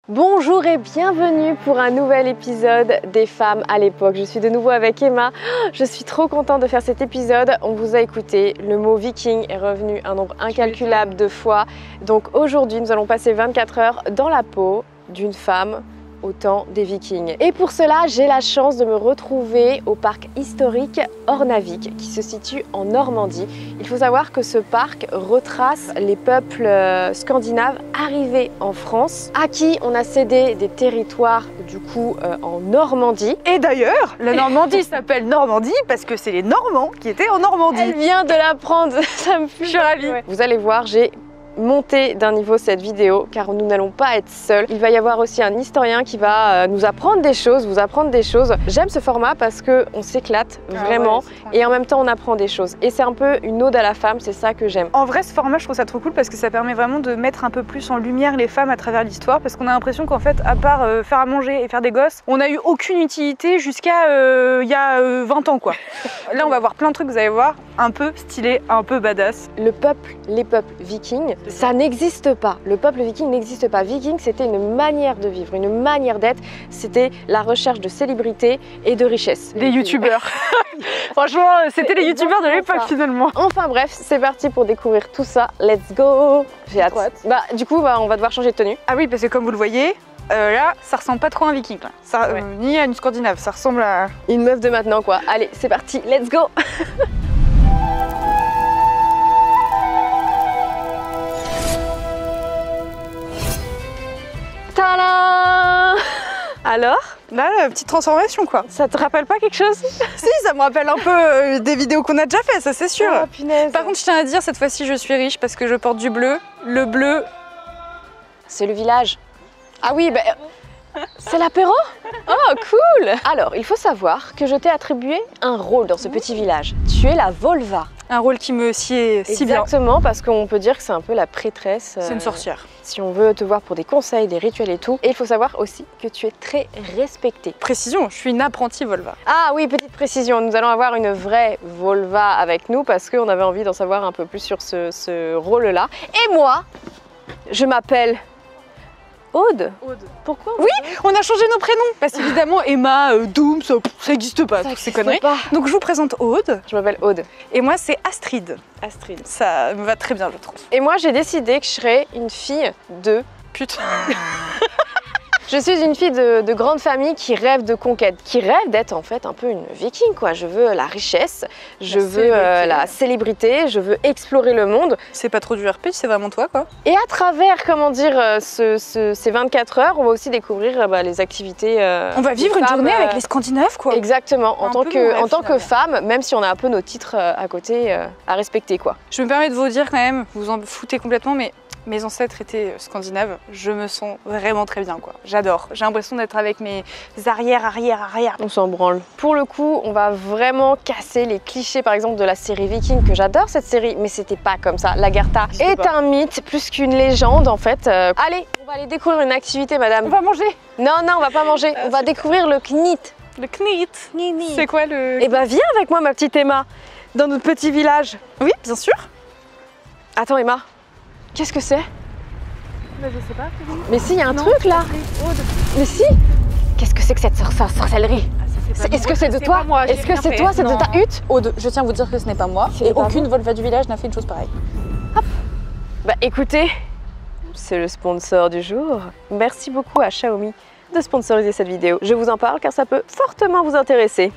Bonjour et bienvenue pour un nouvel épisode des femmes à l'époque. Je suis de nouveau avec Emma. Je suis trop contente de faire cet épisode. On vous a écouté, le mot viking est revenu un nombre incalculable de fois. Donc aujourd'hui, nous allons passer 24 heures dans la peau d'une femme au temps des Vikings. Et pour cela, j'ai la chance de me retrouver au parc historique Ornavik qui se situe en Normandie. Il faut savoir que ce parc retrace les peuples scandinaves arrivés en France, à qui on a cédé des territoires du coup en Normandie. Et d'ailleurs, la Normandie s'appelle Normandie parce que c'est les Normands qui étaient en Normandie. Elle vient de l'apprendre, ça me fait. Je suis ravie. Ouais. Vous allez voir, j'ai monter d'un niveau cette vidéo car nous n'allons pas être seuls. Il va y avoir aussi un historien qui va nous apprendre des choses, vous apprendre des choses. J'aime ce format parce qu'on s'éclate vraiment et en même temps on apprend des choses. Et c'est un peu une ode à la femme, c'est ça que j'aime. En vrai, ce format, je trouve ça trop cool parce que ça permet vraiment de mettre un peu plus en lumière les femmes à travers l'histoire parce qu'on a l'impression qu'en fait, à part faire à manger et faire des gosses, on n'a eu aucune utilité jusqu'à il y a 20 ans quoi. Là, on va voir plein de trucs, vous allez voir, un peu stylé, un peu badass. Le peuple, les peuples vikings, ça n'existe pas. Le peuple viking n'existe pas. Viking, c'était une manière de vivre, une manière d'être. C'était la recherche de célébrité et de richesse. Les youtubeurs. Franchement, c'était les youtubeurs de l'époque finalement. Enfin bref, c'est parti pour découvrir tout ça. Let's go. J'ai hâte. Bah, du coup, on va devoir changer de tenue. Ah oui, parce que comme vous le voyez, là, ça ressemble pas trop à un viking. Là. Ça, ni à une scandinave, ça ressemble à... une meuf de maintenant quoi. Allez, c'est parti, let's go. Tada! Alors? Là, la petite transformation quoi. Ça te rappelle pas quelque chose? Si, ça me rappelle un peu des vidéos qu'on a déjà fait, ça c'est sûr. Oh, punaise. Par contre, je tiens à dire, cette fois-ci, je suis riche parce que je porte du bleu. Le bleu... c'est le village. Ah oui, ben... c'est l'apéro? Oh, cool! Alors, il faut savoir que je t'ai attribué un rôle dans ce petit village. Tu es la Volva. Un rôle qui me sied si bien. Exactement, parce qu'on peut dire que c'est un peu la prêtresse. C'est une sorcière. Si on veut te voir pour des conseils, des rituels et tout. Et il faut savoir aussi que tu es très respectée. Précision, je suis une apprentie Volva. Ah oui, petite précision, nous allons avoir une vraie Volva avec nous parce qu'on avait envie d'en savoir un peu plus sur ce rôle-là. Et moi, je m'appelle... Aude. Aude. Pourquoi? Oui, on a changé nos prénoms. Parce qu'évidemment, Emma, Doom, ça n'existe pas, toutes ces conneries. Donc je vous présente Aude. Je m'appelle Aude. Et moi, c'est Astrid. Astrid. Ça me va très bien, je trouve. Et moi, j'ai décidé que je serais une fille de... Putain. Je suis une fille de grande famille qui rêve de conquête, qui rêve d'être en fait un peu une viking quoi. Je veux la richesse, je veux la célébrité, je veux explorer le monde. C'est pas trop du RP, c'est vraiment toi quoi. Et à travers, comment dire, ces 24 heures, on va aussi découvrir les activités. On va vivre une journée avec les Scandinaves quoi. Exactement, en tant que femme, même si on a un peu nos titres à côté à respecter quoi. Je me permets de vous dire quand même, vous en foutez complètement, mais mes ancêtres étaient scandinaves, je me sens vraiment très bien quoi. J'adore, j'ai l'impression d'être avec mes arrière. On s'en branle. Pour le coup, on va vraiment casser les clichés par exemple de la série Viking, que j'adore cette série, mais c'était pas comme ça. Lagertha est un mythe plus qu'une légende en fait. Allez, on va aller découvrir une activité madame. On va manger? Non, on va pas manger, on va découvrir le knit. Le knit? C'est quoi le... Eh ben viens avec moi ma petite Emma, dans notre petit village. Oui, bien sûr. Attends Emma. Qu'est-ce que c'est? Bah, je sais pas. Mais si, il y a un truc là. Mais si. Qu'est-ce que c'est que cette sorcellerie? Est-ce que c'est de toi? Est-ce que c'est toi? C'est de ta hutte? Aude, je tiens à vous dire que ce n'est pas moi. Et aucune Volva du village n'a fait une chose pareille. Hop. Bah écoutez, c'est le sponsor du jour. Merci beaucoup à Xiaomi de sponsoriser cette vidéo. Je vous en parle car ça peut fortement vous intéresser.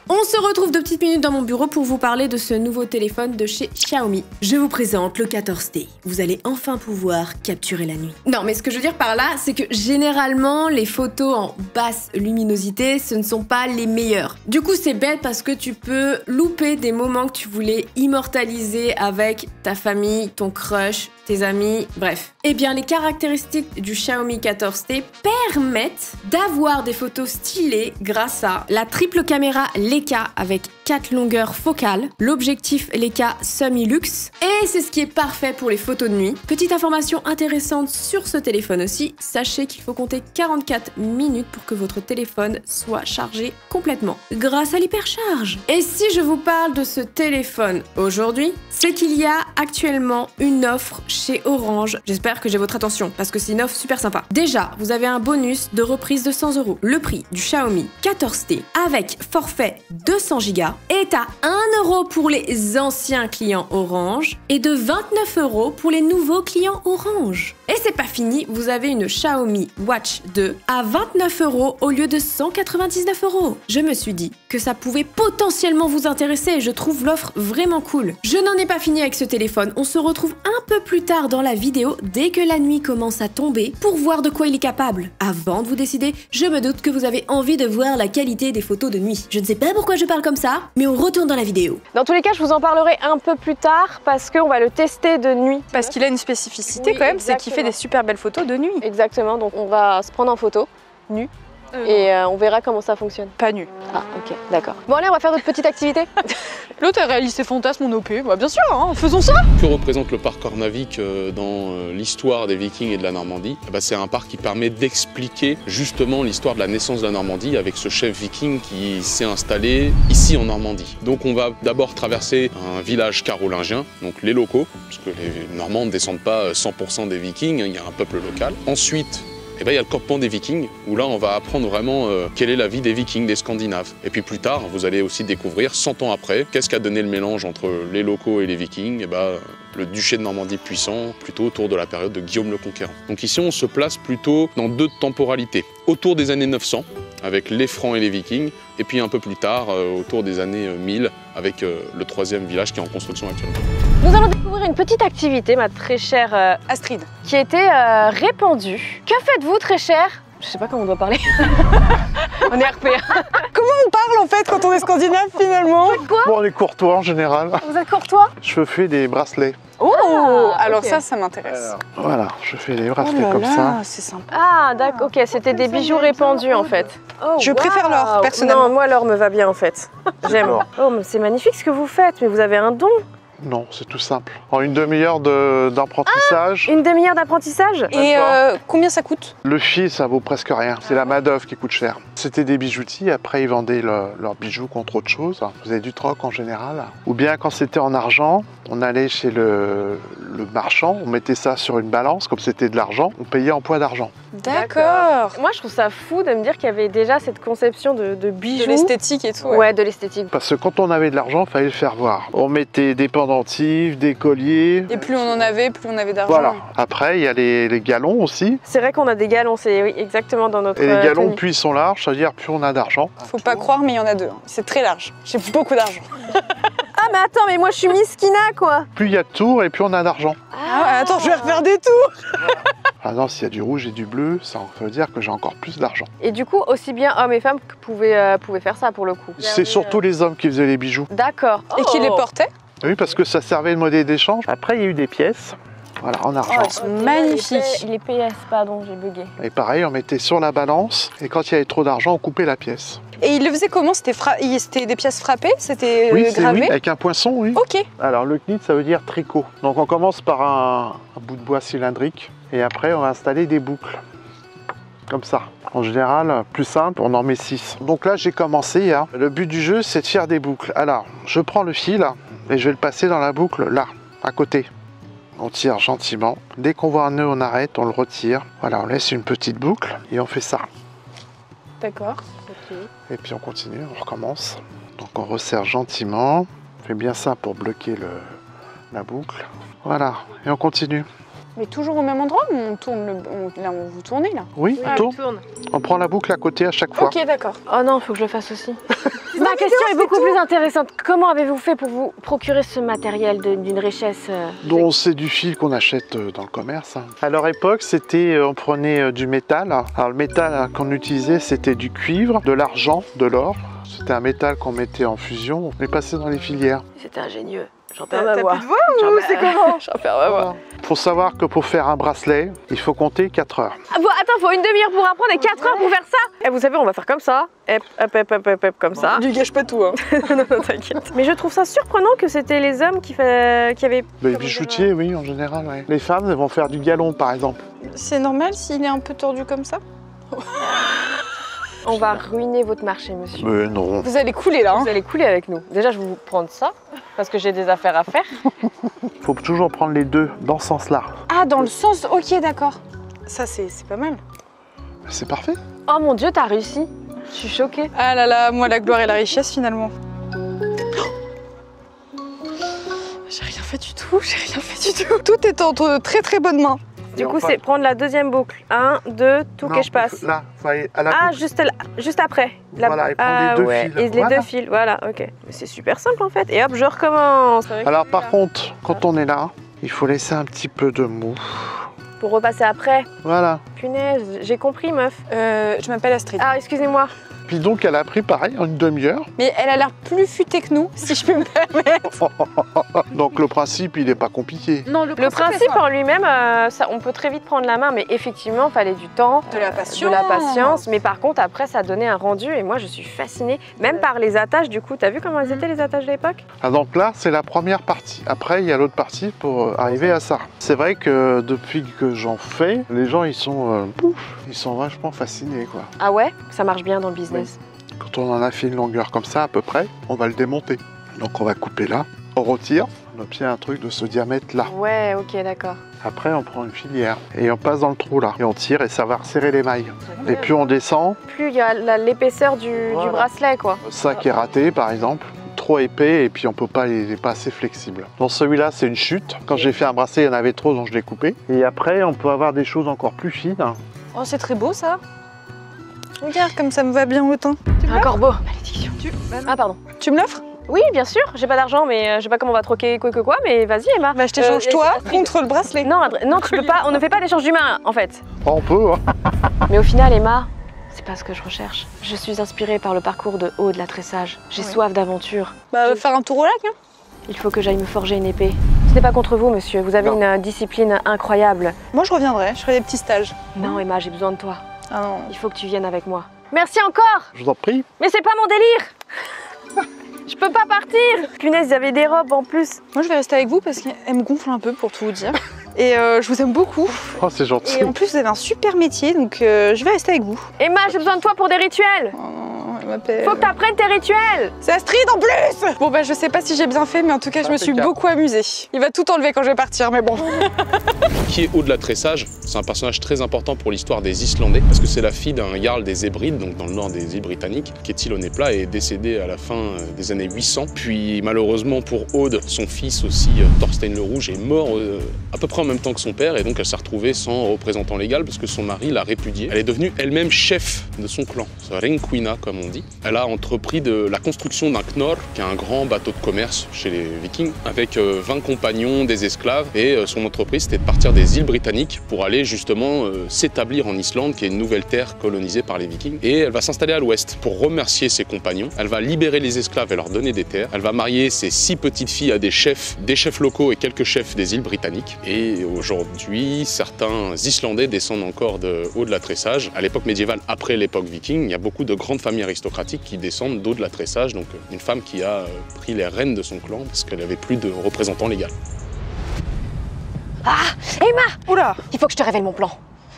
On se retrouve 2 petites minutes dans mon bureau pour vous parler de ce nouveau téléphone de chez Xiaomi. Je vous présente le 14T. Vous allez enfin pouvoir capturer la nuit. Non, mais ce que je veux dire par là, c'est que généralement, les photos en basse luminosité, ce ne sont pas les meilleures. Du coup, c'est bête parce que tu peux louper des moments que tu voulais immortaliser avec ta famille, ton crush, tes amis, bref. Eh bien, les caractéristiques du Xiaomi 14T permettent d'avoir des photos stylées grâce à la triple caméra Leica avec 4 longueurs focales, l'objectif Leica Summilux, et c'est ce qui est parfait pour les photos de nuit. Petite information intéressante sur ce téléphone aussi, sachez qu'il faut compter 44 minutes pour que votre téléphone soit chargé complètement, grâce à l'hypercharge. Et si je vous parle de ce téléphone aujourd'hui, c'est qu'il y a actuellement une offre chez Orange. J'espère que j'ai votre attention parce que c'est une offre super sympa. Déjà, vous avez un bonus de reprise de 100 €. Le prix du Xiaomi 14T avec forfait 200 Go est à 1 € pour les anciens clients Orange et de 29 € pour les nouveaux clients Orange. Et c'est pas fini, vous avez une Xiaomi Watch 2 à 29 € au lieu de 199 €. Je me suis dit que ça pouvait potentiellement vous intéresser et je trouve l'offre vraiment cool. Je n'en ai pas fini avec ce téléphone, on se retrouve un peu plus tard dans la vidéo dès que la nuit commence à tomber pour voir de quoi il est capable. Avant de vous décider, je me doute que vous avez envie de voir la qualité des photos de nuit. Je ne sais pas pourquoi je parle comme ça, mais on retourne dans la vidéo. Dans tous les cas, je vous en parlerai un peu plus tard parce qu'on va le tester de nuit. Parce qu'il a une spécificité Oui, quand même, c'est exactement. qu'il fait des super belles photos de nuit. Exactement, donc on va se prendre en photo, nu, et on verra comment ça fonctionne. Pas nu. Ah, ok, d'accord. Bon allez, on va faire notre petite activité. L'autre a réalisé ses fantasmes en OP. Bah bien sûr, hein, faisons ça. Que représente le parc Ornavik dans l'histoire des Vikings et de la Normandie? C'est un parc qui permet d'expliquer justement l'histoire de la naissance de la Normandie avec ce chef viking qui s'est installé ici en Normandie. Donc on va d'abord traverser un village carolingien, donc les locaux, parce que les Normands ne descendent pas 100% des Vikings, il y a un peuple local. Ensuite, il y a le campement des Vikings, où là on va apprendre vraiment quelle est la vie des Vikings, des Scandinaves. Et puis plus tard, vous allez aussi découvrir, 100 ans après, qu'est-ce qu'a donné le mélange entre les locaux et les Vikings. Le duché de Normandie puissant, plutôt autour de la période de Guillaume le Conquérant. Donc ici on se place plutôt dans deux temporalités. Autour des années 900, avec les Francs et les Vikings, et puis un peu plus tard, autour des années 1000, avec le troisième village qui est en construction actuellement. Nous allons découvrir une petite activité, ma très chère Astrid. qui était répandue. Que faites-vous, très chère? Je sais pas comment on doit parler. On est RP. Comment on parle en fait quand on est scandinave finalement? Bon, on est courtois en général. Vous êtes courtois? Je fais des bracelets. Oh, Ah, alors ok. ça m'intéresse. Voilà, je fais des bracelets comme ça. C'est sympa. Ah, d'accord, ok, c'était des bijoux répandus en fait. Oh, Je préfère l'or, waouh. personnellement. Non, moi l'or me va bien en fait. J'aime. L'or. Oh, mais c'est magnifique ce que vous faites, mais vous avez un don. Non, c'est tout simple. En une demi-heure d'apprentissage, Une demi-heure d'apprentissage? Et combien ça coûte? le fil, ça vaut presque rien. C'est la main-d'œuvre qui coûte cher. C'était des bijoutiers, après ils vendaient leurs bijoux contre autre chose. Ils faisaient du troc en général. Ou bien quand c'était en argent, on allait chez le marchand, on mettait ça sur une balance, comme c'était de l'argent, on payait en poids d'argent. D'accord. Moi je trouve ça fou de me dire qu'il y avait déjà cette conception de De bijoux. l'esthétique et tout. Ouais, de l'esthétique. Parce que quand on avait de l'argent, il fallait le faire voir. On mettait des pendentifs, des colliers. Et plus on en avait, plus on avait d'argent. Voilà. Après, il y a les galons aussi. C'est vrai qu'on a des galons, c'est oui, exactement dans notre Et les galons, tenue. plus ils sont larges, c'est-à-dire plus on a d'argent. Faut pas croire, mais il y en a deux. C'est très large. J'ai beaucoup d'argent. Ah mais attends, mais moi je suis miskina quoi. Plus il y a de tours et plus on a d'argent. Ah ouais, attends, je vais refaire des tours. Ah non, s'il y a du rouge et du bleu, ça veut dire que j'ai encore plus d'argent. Et du coup, aussi bien hommes et femmes pouvaient faire ça pour le coup. C'est surtout les hommes qui faisaient les bijoux. D'accord. Et qui les portait? Oui, parce que ça servait de monnaie d'échange. Après, il y a eu des pièces, voilà, en argent. Oh, ils sont magnifiques. Il est PS, pardon, j'ai bugué. Et pareil, on mettait sur la balance, et quand il y avait trop d'argent, on coupait la pièce. Et il le faisait comment? C'était des pièces frappées? C'était Oui, c'est gravé? oui, avec un poinçon, oui. Ok. Alors, le knit, ça veut dire tricot. Donc, on commence par un bout de bois cylindrique, et après, on va installer des boucles. Comme ça. En général, plus simple, on en met 6. Donc là, j'ai commencé. Hein. Le but du jeu, c'est de faire des boucles. Alors, je prends le fil et je vais le passer dans la boucle là, à côté. On tire gentiment. Dès qu'on voit un nœud, on arrête, on le retire. Voilà, on laisse une petite boucle et on fait ça. D'accord. Et puis on continue, on recommence. Donc on resserre gentiment. On fait bien ça pour bloquer la boucle. Voilà, et on continue. Mais toujours au même endroit ou on tourne là, vous tournez là? Oui, on tourne. On prend la boucle à côté à chaque fois. Ok, d'accord. Oh non, faut que je le fasse aussi. Ma question est beaucoup plus intéressante. Comment avez-vous fait pour vous procurer ce matériel d'une richesse Donc c'est du fil qu'on achète dans le commerce. Hein. À leur époque, c'était, on prenait du métal. Alors le métal qu'on utilisait, c'était du cuivre, de l'argent, de l'or. C'était un métal qu'on mettait en fusion. On les passait dans les filières. C'était ingénieux. J'en perds T'as ma voix. plus de voix ou c'est comment? J'en perds ma voix. Faut savoir que pour faire un bracelet, il faut compter 4 heures. Ah bon, attends, faut une demi-heure pour apprendre et 4 heures pour faire ça. Et vous savez, on va faire comme ça. Hop, comme ça. Tu gâches pas tout, hein. Non, t'inquiète. Mais je trouve ça surprenant que c'était les hommes qui avaient... Les bijoutiers, oui, en général. Ouais. Les femmes, elles vont faire du galon, par exemple. C'est normal s'il est un peu tordu comme ça? On va ruiner votre marché, monsieur. Mais non. Vous allez couler là, hein. Vous allez couler avec nous. Déjà, je vais vous prendre ça. Parce que j'ai des affaires à faire. Faut toujours prendre les deux dans ce sens-là. Ah, dans le sens, ok, d'accord. Ça, c'est pas mal. C'est parfait. Oh mon Dieu, t'as réussi. Je suis choquée. Ah là là, moi, la gloire et la richesse, finalement. J'ai rien fait du tout, j'ai rien fait du tout. Tout est entre très très bonnes mains. Du coup, c'est prendre la deuxième boucle. 1, 2, tout que je passe. Là, faut aller à la Ah, boucle. juste après. Voilà, et prendre les deux fils. Et les Voilà. deux fils, voilà, ok. Mais c'est super simple en fait. Et hop, je recommence. Alors par contre, quand on est là, il faut laisser un petit peu de mou. Pour repasser après. Voilà. Punaise, j'ai compris, meuf. Je m'appelle Astrid. Ah, excusez-moi. Puis donc, elle a pris pareil en une demi-heure. Mais elle a l'air plus futée que nous, si je peux me permettre. Donc le principe, il n'est pas compliqué. Non, Le principe en lui-même, ça, on peut très vite prendre la main, mais effectivement, il fallait du temps, De la patience. de la patience. Mais par contre, après, ça donnait un rendu et moi, je suis fascinée, même par les attaches. Du coup, t'as vu comment elles étaient les attaches de l'époque? Ah, donc là, c'est la première partie. Après, il y a l'autre partie pour arriver à ça. C'est vrai que depuis que j'en fais, les gens, ils sont vachement fascinés, quoi. Ah ouais, ça marche bien dans le business. Quand on en a fait une longueur comme ça, à peu près, on va le démonter. Donc on va couper là, on retire, on obtient un truc de ce diamètre-là. Ouais, ok, d'accord. Après, on prend une filière et on passe dans le trou là. Et on tire et ça va resserrer les mailles. Et puis on descend. Plus il y a l'épaisseur du Voilà. bracelet, quoi. Ça qui est raté, par exemple. Trop épais et puis on peut pas, il n'est pas assez flexible. Dans celui-là, c'est une chute. Quand j'ai fait un bracelet, il y en avait trop, donc je l'ai coupé. Et après, on peut avoir des choses encore plus fines. Oh, c'est très beau ça. Regarde comme ça me va bien autant. Tu me Un l'offres corbeau. Malédiction. Ah, pardon. Tu me l'offres? Oui, bien sûr, j'ai pas d'argent, mais je sais pas comment on va troquer quoi que quoi, mais vas-y, Emma. Bah, je t'échange toi contre le bracelet. Non, non, tu peux pas, on ne fait pas d'échange d'humains, en fait. Oh, on peut, hein. Mais au final, Emma, c'est pas ce que je recherche. Je suis inspirée par le parcours de Aude la Tressage. J'ai Oui. soif d'aventure. Bah, faire un tour au lac, hein. Il faut que j'aille me forger une épée. Ce n'est pas contre vous, monsieur. Vous avez Non. une discipline incroyable. Moi, je reviendrai, je ferai des petits stages. Non, Emma, j'ai besoin de toi. Ah non. Il faut que tu viennes avec moi. Merci encore. Je vous en prie. Mais c'est pas mon délire. Je peux pas partir. Punaise, il y avait des robes en plus. Moi, je vais rester avec vous parce qu'elle me gonfle un peu pour tout vous dire. Et je vous aime beaucoup. Oh, c'est gentil. Et en plus, vous avez un super métier, donc je vais rester avec vous. Emma, j'ai besoin de toi pour des rituels. Oh, elle m'appelle. Faut que t'apprennes tes rituels. C'est Astrid en plus. Bon, bah, je sais pas si j'ai bien fait, mais en tout cas, je me suis Impeccable. beaucoup amusée. Il va tout enlever quand je vais partir, mais bon. Qui est Aude la Tressage. C'est un personnage très important pour l'histoire des Islandais, parce que c'est la fille d'un jarl des Hébrides, donc dans le nord des îles britanniques, qui est île au nez plat et est décédé à la fin des années 800. Puis malheureusement pour Aude, son fils aussi, Thorstein le Rouge, est mort à peu près en même temps que son père, et donc elle s'est retrouvée sans représentant légal, parce que son mari l'a répudiée. Elle est devenue elle-même chef de son clan, Renquina comme on dit. Elle a entrepris de la construction d'un Knorr, qui est un grand bateau de commerce chez les Vikings, avec 20 compagnons, des esclaves, et son entreprise c'était de partir des îles britanniques pour aller justement s'établir en Islande, qui est une nouvelle terre colonisée par les Vikings. Et elle va s'installer à l'ouest pour remercier ses compagnons. Elle va libérer les esclaves et leur donner des terres. Elle va marier ses 6 petites filles à des chefs locaux et quelques chefs des îles britanniques. Et aujourd'hui, certains Islandais descendent encore de Aude la Tressage. À l'époque médiévale, après l'époque viking, il y a beaucoup de grandes familles aristocratiques qui descendent d'Aude la Tressage, donc une femme qui a pris les rênes de son clan parce qu'elle n'avait plus de représentant légal. Ah, Emma, Oula. il faut que je te révèle mon plan.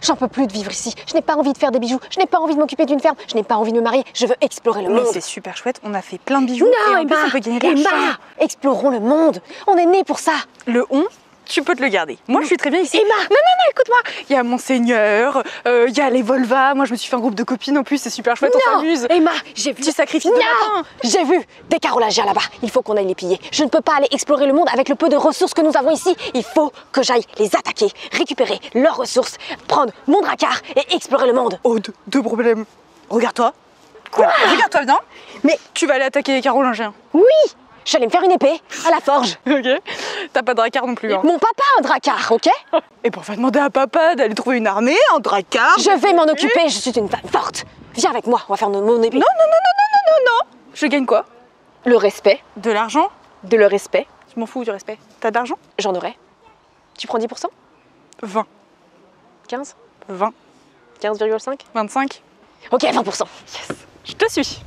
J'en peux plus de vivre ici. Je n'ai pas envie de faire des bijoux. Je n'ai pas envie de m'occuper d'une ferme. Je n'ai pas envie de me marier. Je veux explorer le Mais monde. c'est super chouette, on a fait plein de bijoux. Non, et en plus, Emma, on peut gagner de l'argent. Emma, explorons le monde. On est nés pour ça. Le on, tu peux te le garder. Moi, je suis très bien ici. Emma, Non, écoute-moi. Il y a Monseigneur, il y a les Volva. Moi, je me suis fait un groupe de copines en plus, c'est super chouette, on non, s'amuse. Emma, j'ai vu. Petit sacrifice de Non, lapin. j'ai vu des carolagères là-bas. Il faut qu'on aille les piller. Je ne peux pas aller explorer le monde avec le peu de ressources que nous avons ici. Il faut que j'aille les attaquer, récupérer leurs ressources, prendre mon dracard et explorer le monde. Aude, deux problèmes. Regarde-toi. Quoi? Regarde-toi bien. Mais Tu vas aller attaquer les carolingiens. oui, j'allais me faire une épée à la forge. Ok. T'as pas de dracard non plus. Hein. Mon papa a un dracard, ok? Et pour faire demander à papa d'aller trouver une armée, un dracard. Je vais m'en occuper, je suis une femme forte. Viens avec moi, on va faire mon épée. Non. Je gagne quoi? Le respect, De l'argent? de le respect, Je m'en fous du respect. T'as de l'argent? j'en aurai. Tu prends 10%? 20. 15? 20. 15,5? 25. Ok, 20%. Je te suis.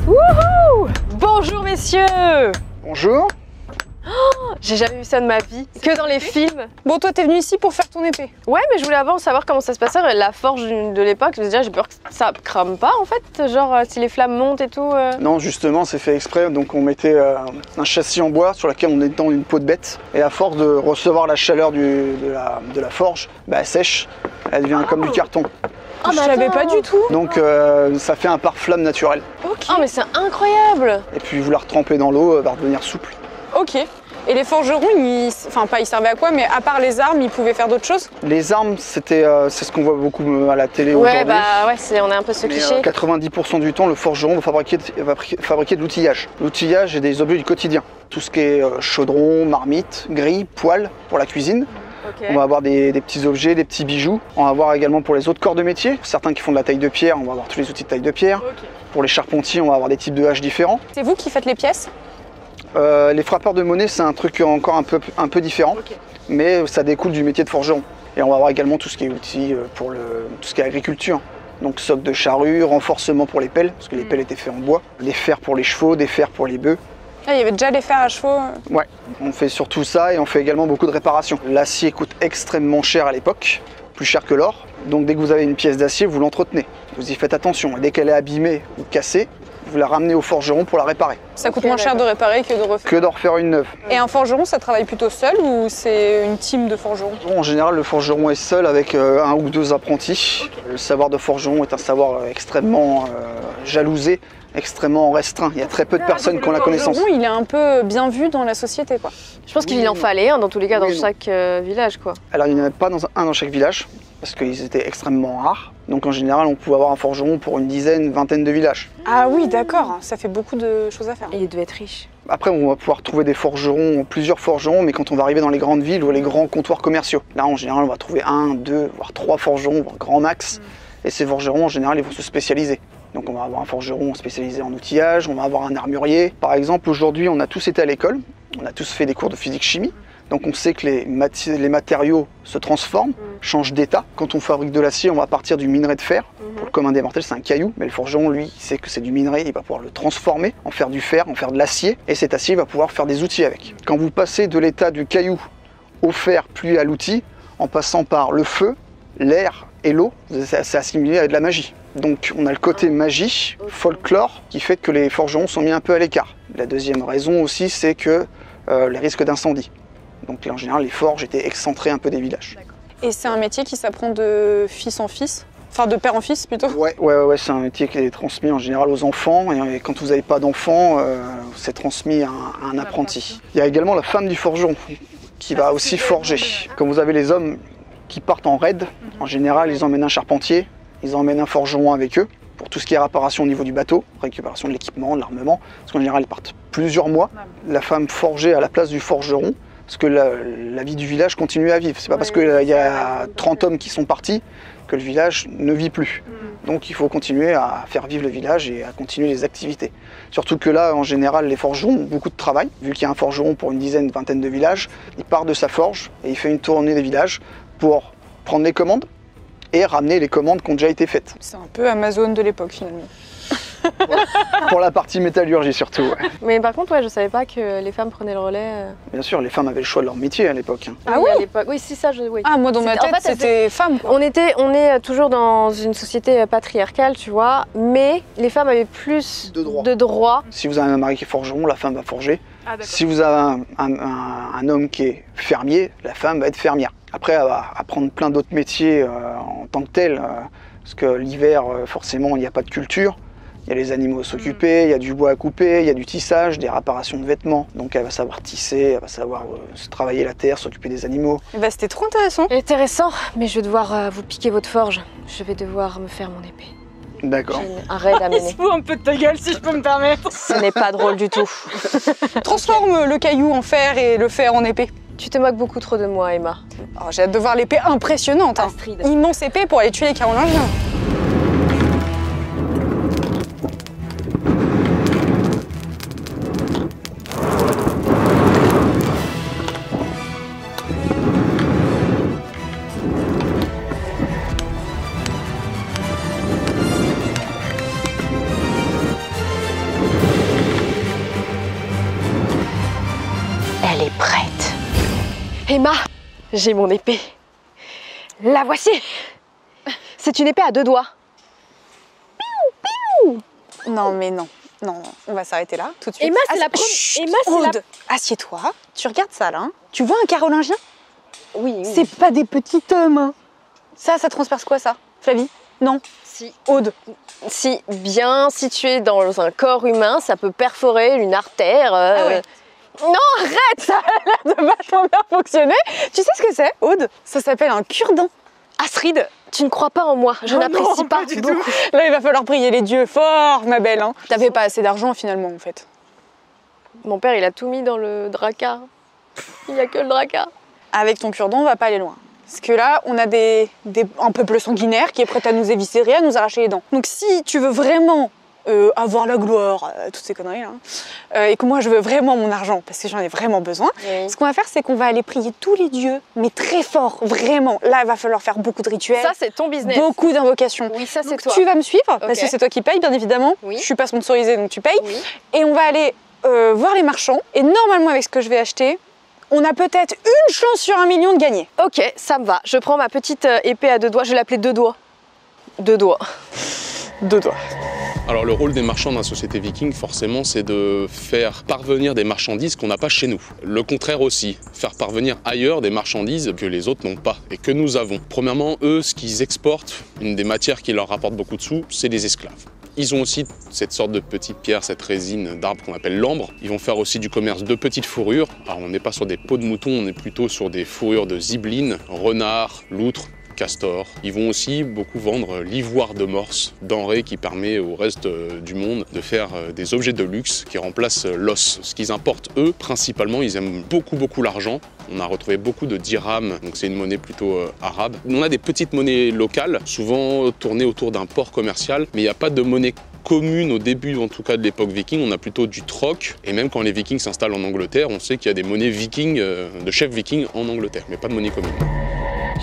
Wouhou! Bonjour messieurs! Bonjour. J'ai jamais vu ça de ma vie, que dans les films. Bon, toi, t'es venu ici pour faire ton épée. Ouais, mais je voulais avant savoir comment ça se passait, la forge de l'époque. Déjà, j'ai peur que ça crame pas en fait, genre si les flammes montent et tout. Non, justement, c'est fait exprès. Donc, on mettait un châssis en bois sur lequel on étend une peau de bête. Et à force de recevoir la chaleur de la forge, bah, elle sèche, elle devient comme du carton. Oh, je savais pas du tout. Donc, ça fait un pare-flamme naturel. Ok. Oh, mais c'est incroyable! Et puis, vous la retrempez dans l'eau, elle va redevenir souple. Ok. Et les forgerons, ils servaient à quoi, mais à part les armes, ils pouvaient faire d'autres choses? Les armes, c'est ce qu'on voit beaucoup à la télé Ouais, aujourd'hui. bah ouais, on est un peu ce Mais, cliché. 90% du temps, le forgeron va fabriquer de l'outillage. L'outillage est des objets du quotidien. Tout ce qui est chaudron, marmite, grille, poêle pour la cuisine. Ok. On va avoir des petits objets, des petits bijoux. On va avoir également pour les autres corps de métier. Certains qui font de la taille de pierre, on va avoir tous les outils de taille de pierre. Ok. Pour les charpentiers, on va avoir des types de haches différents. C'est vous qui faites les pièces? Les frappeurs de monnaie, c'est un truc encore un peu différent, Ok. mais ça découle du métier de forgeron. Et on va avoir également tout ce qui est outils pour tout ce qui est agriculture. Donc soc de charrue, renforcement pour les pelles, parce que les pelles étaient faites en bois, des fers pour les chevaux, des fers pour les bœufs. Ah, il y avait déjà les fers à chevaux. Ouais, on fait surtout ça et on fait également beaucoup de réparations. L'acier coûte extrêmement cher à l'époque, plus cher que l'or. Donc dès que vous avez une pièce d'acier, vous l'entretenez. Vous y faites attention. Et dès qu'elle est abîmée ou cassée, vous la ramenez au forgeron pour la réparer. Ça coûte moins cher de réparer que de refaire. Que d'en refaire une neuve. Et un forgeron, ça travaille plutôt seul ou c'est une team de forgerons? En général, le forgeron est seul avec un ou deux apprentis. Le savoir de forgeron est un savoir extrêmement jalousé, extrêmement restreint. Il y a très peu de personnes qui ont la connaissance. Le forgeron, il est un peu bien vu dans la société, quoi. Je pense qu'il en fallait un dans tous les cas, dans Oui, non. chaque village quoi. Alors il n'y en avait pas un dans chaque village, parce qu'ils étaient extrêmement rares. Donc en général, on pouvait avoir un forgeron pour une dizaine, vingtaine de villages. Ah oui, d'accord, ça fait beaucoup de choses à faire. Et il devait être riche. Après, on va pouvoir trouver des forgerons, plusieurs forgerons, mais quand on va arriver dans les grandes villes ou les grands comptoirs commerciaux. Là, en général, on va trouver 1, 2, voire 3 forgerons, voire grand max. Et ces forgerons, en général, ils vont se spécialiser. Donc on va avoir un forgeron spécialisé en outillage, on va avoir un armurier. Par exemple, aujourd'hui, on a tous été à l'école, on a tous fait des cours de physique-chimie. Donc on sait que les matériaux se transforment, changent d'état. Quand on fabrique de l'acier, on va partir du minerai de fer. Pour le commun des mortels, c'est un caillou. Mais le forgeron, lui, il sait que c'est du minerai, il va pouvoir le transformer, en faire du fer, en faire de l'acier. Et cet acier, il va pouvoir faire des outils avec. Quand vous passez de l'état du caillou au fer, puis à l'outil, en passant par le feu, l'air et l'eau, c'est assimilé à de la magie. Donc on a le côté magie, folklore, qui fait que les forgerons sont mis un peu à l'écart. La deuxième raison aussi, c'est que les risques d'incendie. Donc en général, les forges étaient excentrées un peu des villages. Et c'est un métier qui s'apprend de fils en fils? Enfin, de père en fils plutôt? Ouais, c'est un métier qui est transmis en général aux enfants. Et quand vous n'avez pas d'enfants, c'est transmis à un apprenti. Il y a également la femme du forgeron qui va aussi forger. Quand vous avez les hommes qui partent en raid, en général, ils emmènent un charpentier, ils emmènent un forgeron avec eux pour tout ce qui est réparation au niveau du bateau, récupération de l'équipement, de l'armement. Parce qu'en général, ils partent plusieurs mois. La femme forgée à la place du forgeron, parce que la vie du village continue à vivre. C'est pas parce qu'il y a 30 hommes qui sont partis que le village ne vit plus. Donc il faut continuer à faire vivre le village et à continuer les activités. Surtout que là, en général, les forgerons ont beaucoup de travail. Vu qu'il y a un forgeron pour une dizaine, vingtaine de villages, il part de sa forge et il fait une tournée des villages pour prendre les commandes et ramener les commandes qui ont déjà été faites. C'est un peu Amazon de l'époque finalement. Pour la partie métallurgie surtout. Ouais. Mais par contre, ouais, je savais pas que les femmes prenaient le relais. Bien sûr, les femmes avaient le choix de leur métier à l'époque. Ah oui, ouais à l'époque. Oui, c'est ça, oui. Ah, moi dans ma C'était- tête, en fait, c'était femme, quoi. On est toujours dans une société patriarcale, tu vois, mais les femmes avaient plus De droits. droits. Si vous avez un mari qui est forgeron, la femme va forger. Si vous avez un homme qui est fermier, la femme va être fermière. Après, elle va apprendre plein d'autres métiers en tant que tel, parce que l'hiver, forcément, il n'y a pas de culture. Il y a les animaux à s'occuper, il y a du bois à couper, il y a du tissage, des réparations de vêtements. Donc elle va savoir tisser, elle va savoir se travailler la terre, s'occuper des animaux. Eh ben, c'était trop intéressant. Intéressant, mais je vais devoir vous piquer votre forge. Je vais devoir me faire mon épée. D'accord. J'ai un raid à Il se mener. fout un peu de ta gueule si je peux me permettre. Ce n'est pas drôle du tout. Transforme le caillou en fer et le fer en épée. Tu te moques beaucoup trop de moi, Emma. Oh, j'ai hâte de voir l'épée impressionnante. Hein. Astrid. Immense épée pour aller tuer les Carolingiens. Elle est Emma, j'ai mon épée. La voici. C'est une épée à 2 doigts. Non, mais non. Non, on va s'arrêter là, tout de suite. Emma, c'est la première. Aude, assieds-toi. Tu regardes ça, là. Hein. Tu vois un carolingien? Oui. C'est pas des petits hommes. Hein. Ça transperce quoi, ça? Flavie? Non. Si. Aude? Si bien situé dans un corps humain, ça peut perforer une artère. Ah ouais. Non, arrête. Ça a l'air de vachement bien fonctionner. Tu sais ce que c'est, Aude? Ça s'appelle un cure-dent. Astrid, tu ne crois pas en moi. Je n'apprécie pas du beaucoup. tout. Là, il va falloir prier les dieux fort, ma belle. Hein. T'avais pas assez d'argent, finalement, en fait. Mon père, il a tout mis dans le dracar. Il n'y a que le dracar. Avec ton cure-dent, on va pas aller loin. Parce que là, on a un peuple sanguinaire qui est prêt à nous éviscérer, à nous arracher les dents. Donc si tu veux vraiment avoir la gloire, toutes ces conneries là, et que moi je veux vraiment mon argent, parce que j'en ai vraiment besoin, Oui. ce qu'on va faire, c'est qu'on va aller prier tous les dieux, mais très fort, vraiment. Là, il va falloir faire beaucoup de rituels, Ça, c'est ton business. beaucoup d'invocations. Oui, ça, c'est Donc, toi. tu vas me suivre, parce Ok. que c'est toi qui payes, bien évidemment. Oui. Je suis pas sponsorisée, donc tu payes. Oui. Et on va aller voir les marchands, et normalement, avec ce que je vais acheter, on a peut-être une chance sur 1 million de gagner. Ok, ça me va. Je prends ma petite épée à 2 doigts. Je vais l'appeler 2 doigts. 2 doigts. 2 doigts. Alors le rôle des marchands dans la société viking, forcément, c'est de faire parvenir des marchandises qu'on n'a pas chez nous. Le contraire aussi, faire parvenir ailleurs des marchandises que les autres n'ont pas et que nous avons. Premièrement, eux, ce qu'ils exportent, une des matières qui leur rapporte beaucoup de sous, c'est des esclaves. Ils ont aussi cette sorte de petite pierre, cette résine d'arbre qu'on appelle l'ambre. Ils vont faire aussi du commerce de petites fourrures. Alors on n'est pas sur des peaux de mouton, on est plutôt sur des fourrures de zibeline, renard, loutre, castor. Ils vont aussi beaucoup vendre l'ivoire de morse, denrée qui permet au reste du monde de faire des objets de luxe qui remplacent l'os. Ce qu'ils importent, eux, principalement, ils aiment beaucoup l'argent. On a retrouvé beaucoup de dirhams, donc c'est une monnaie plutôt arabe. On a des petites monnaies locales, souvent tournées autour d'un port commercial, mais il n'y a pas de monnaie commune au début, en tout cas de l'époque viking. On a plutôt du troc, et même quand les vikings s'installent en Angleterre, on sait qu'il y a des monnaies vikings, de chefs vikings en Angleterre, mais pas de monnaie commune.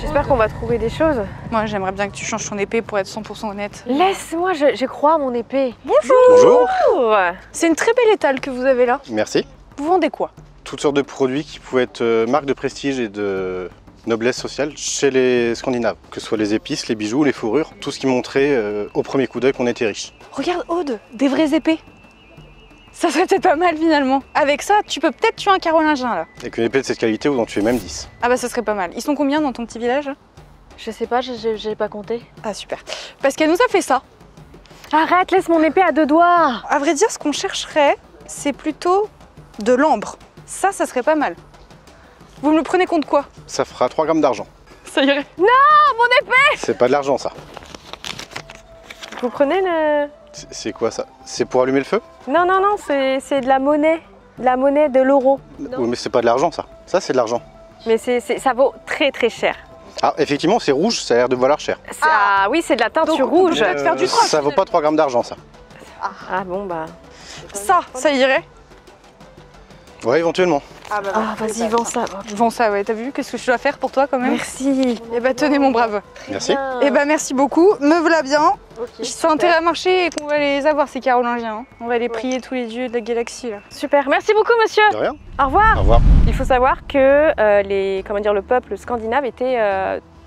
J'espère qu'on va trouver des choses. Moi, j'aimerais bien que tu changes ton épée pour être 100% honnête. Laisse-moi, je crois à mon épée. Bonjour, C'est une très belle étale que vous avez là. merci. Vous vendez quoi? Toutes sortes de produits qui pouvaient être marques de prestige et de noblesse sociale chez les Scandinaves, que ce soit les épices, les bijoux, les fourrures, tout ce qui montrait au premier coup d'œil qu'on était riche. Regarde, Aude, des vraies épées. Ça serait peut-être pas mal finalement. Avec ça, tu peux peut-être tuer un carolingien là. Et qu'une épée de cette qualité, vous en tuez même 10. Ah bah ça serait pas mal. Ils sont combien dans ton petit village? Je sais pas, j'ai pas compté. Ah super. Parce qu'elle nous a fait ça. Arrête, laisse mon épée à 2 doigts. À vrai dire, ce qu'on chercherait, c'est plutôt de l'ambre. Ça serait pas mal. Vous me le prenez contre quoi? Ça fera 3 grammes d'argent. Ça irait. C'est pas de l'argent ça. Vous prenez le... C'est quoi ça? C'est pour allumer le feu? Non, c'est de la monnaie. De la monnaie, de l'euro. Oui, mais c'est pas de l'argent ça. Ça c'est de l'argent. Mais ça vaut très cher. Ah, effectivement, c'est rouge, ça a l'air de valoir cher. Ah oui, c'est de la teinture Donc, on rouge. peut peut-être faire du troc. Ça vaut pas 3 grammes d'argent ça. Ah bon, bah... Ça irait. Ouais, éventuellement. Ah bah Ah, vas-y, vends ça. vends ça, ouais. T'as vu qu'est-ce que je dois faire pour toi quand même? Merci. Eh bah tenez mon brave. Merci. Eh bah merci beaucoup. Me voilà bien. Ok, Je sens intérêt à marcher et qu'on va les avoir ces carolingiens. Hein. On va les prier tous les dieux de la galaxie là. Super, merci beaucoup monsieur. De rien. Au revoir. Au revoir. Il faut savoir que le peuple scandinave était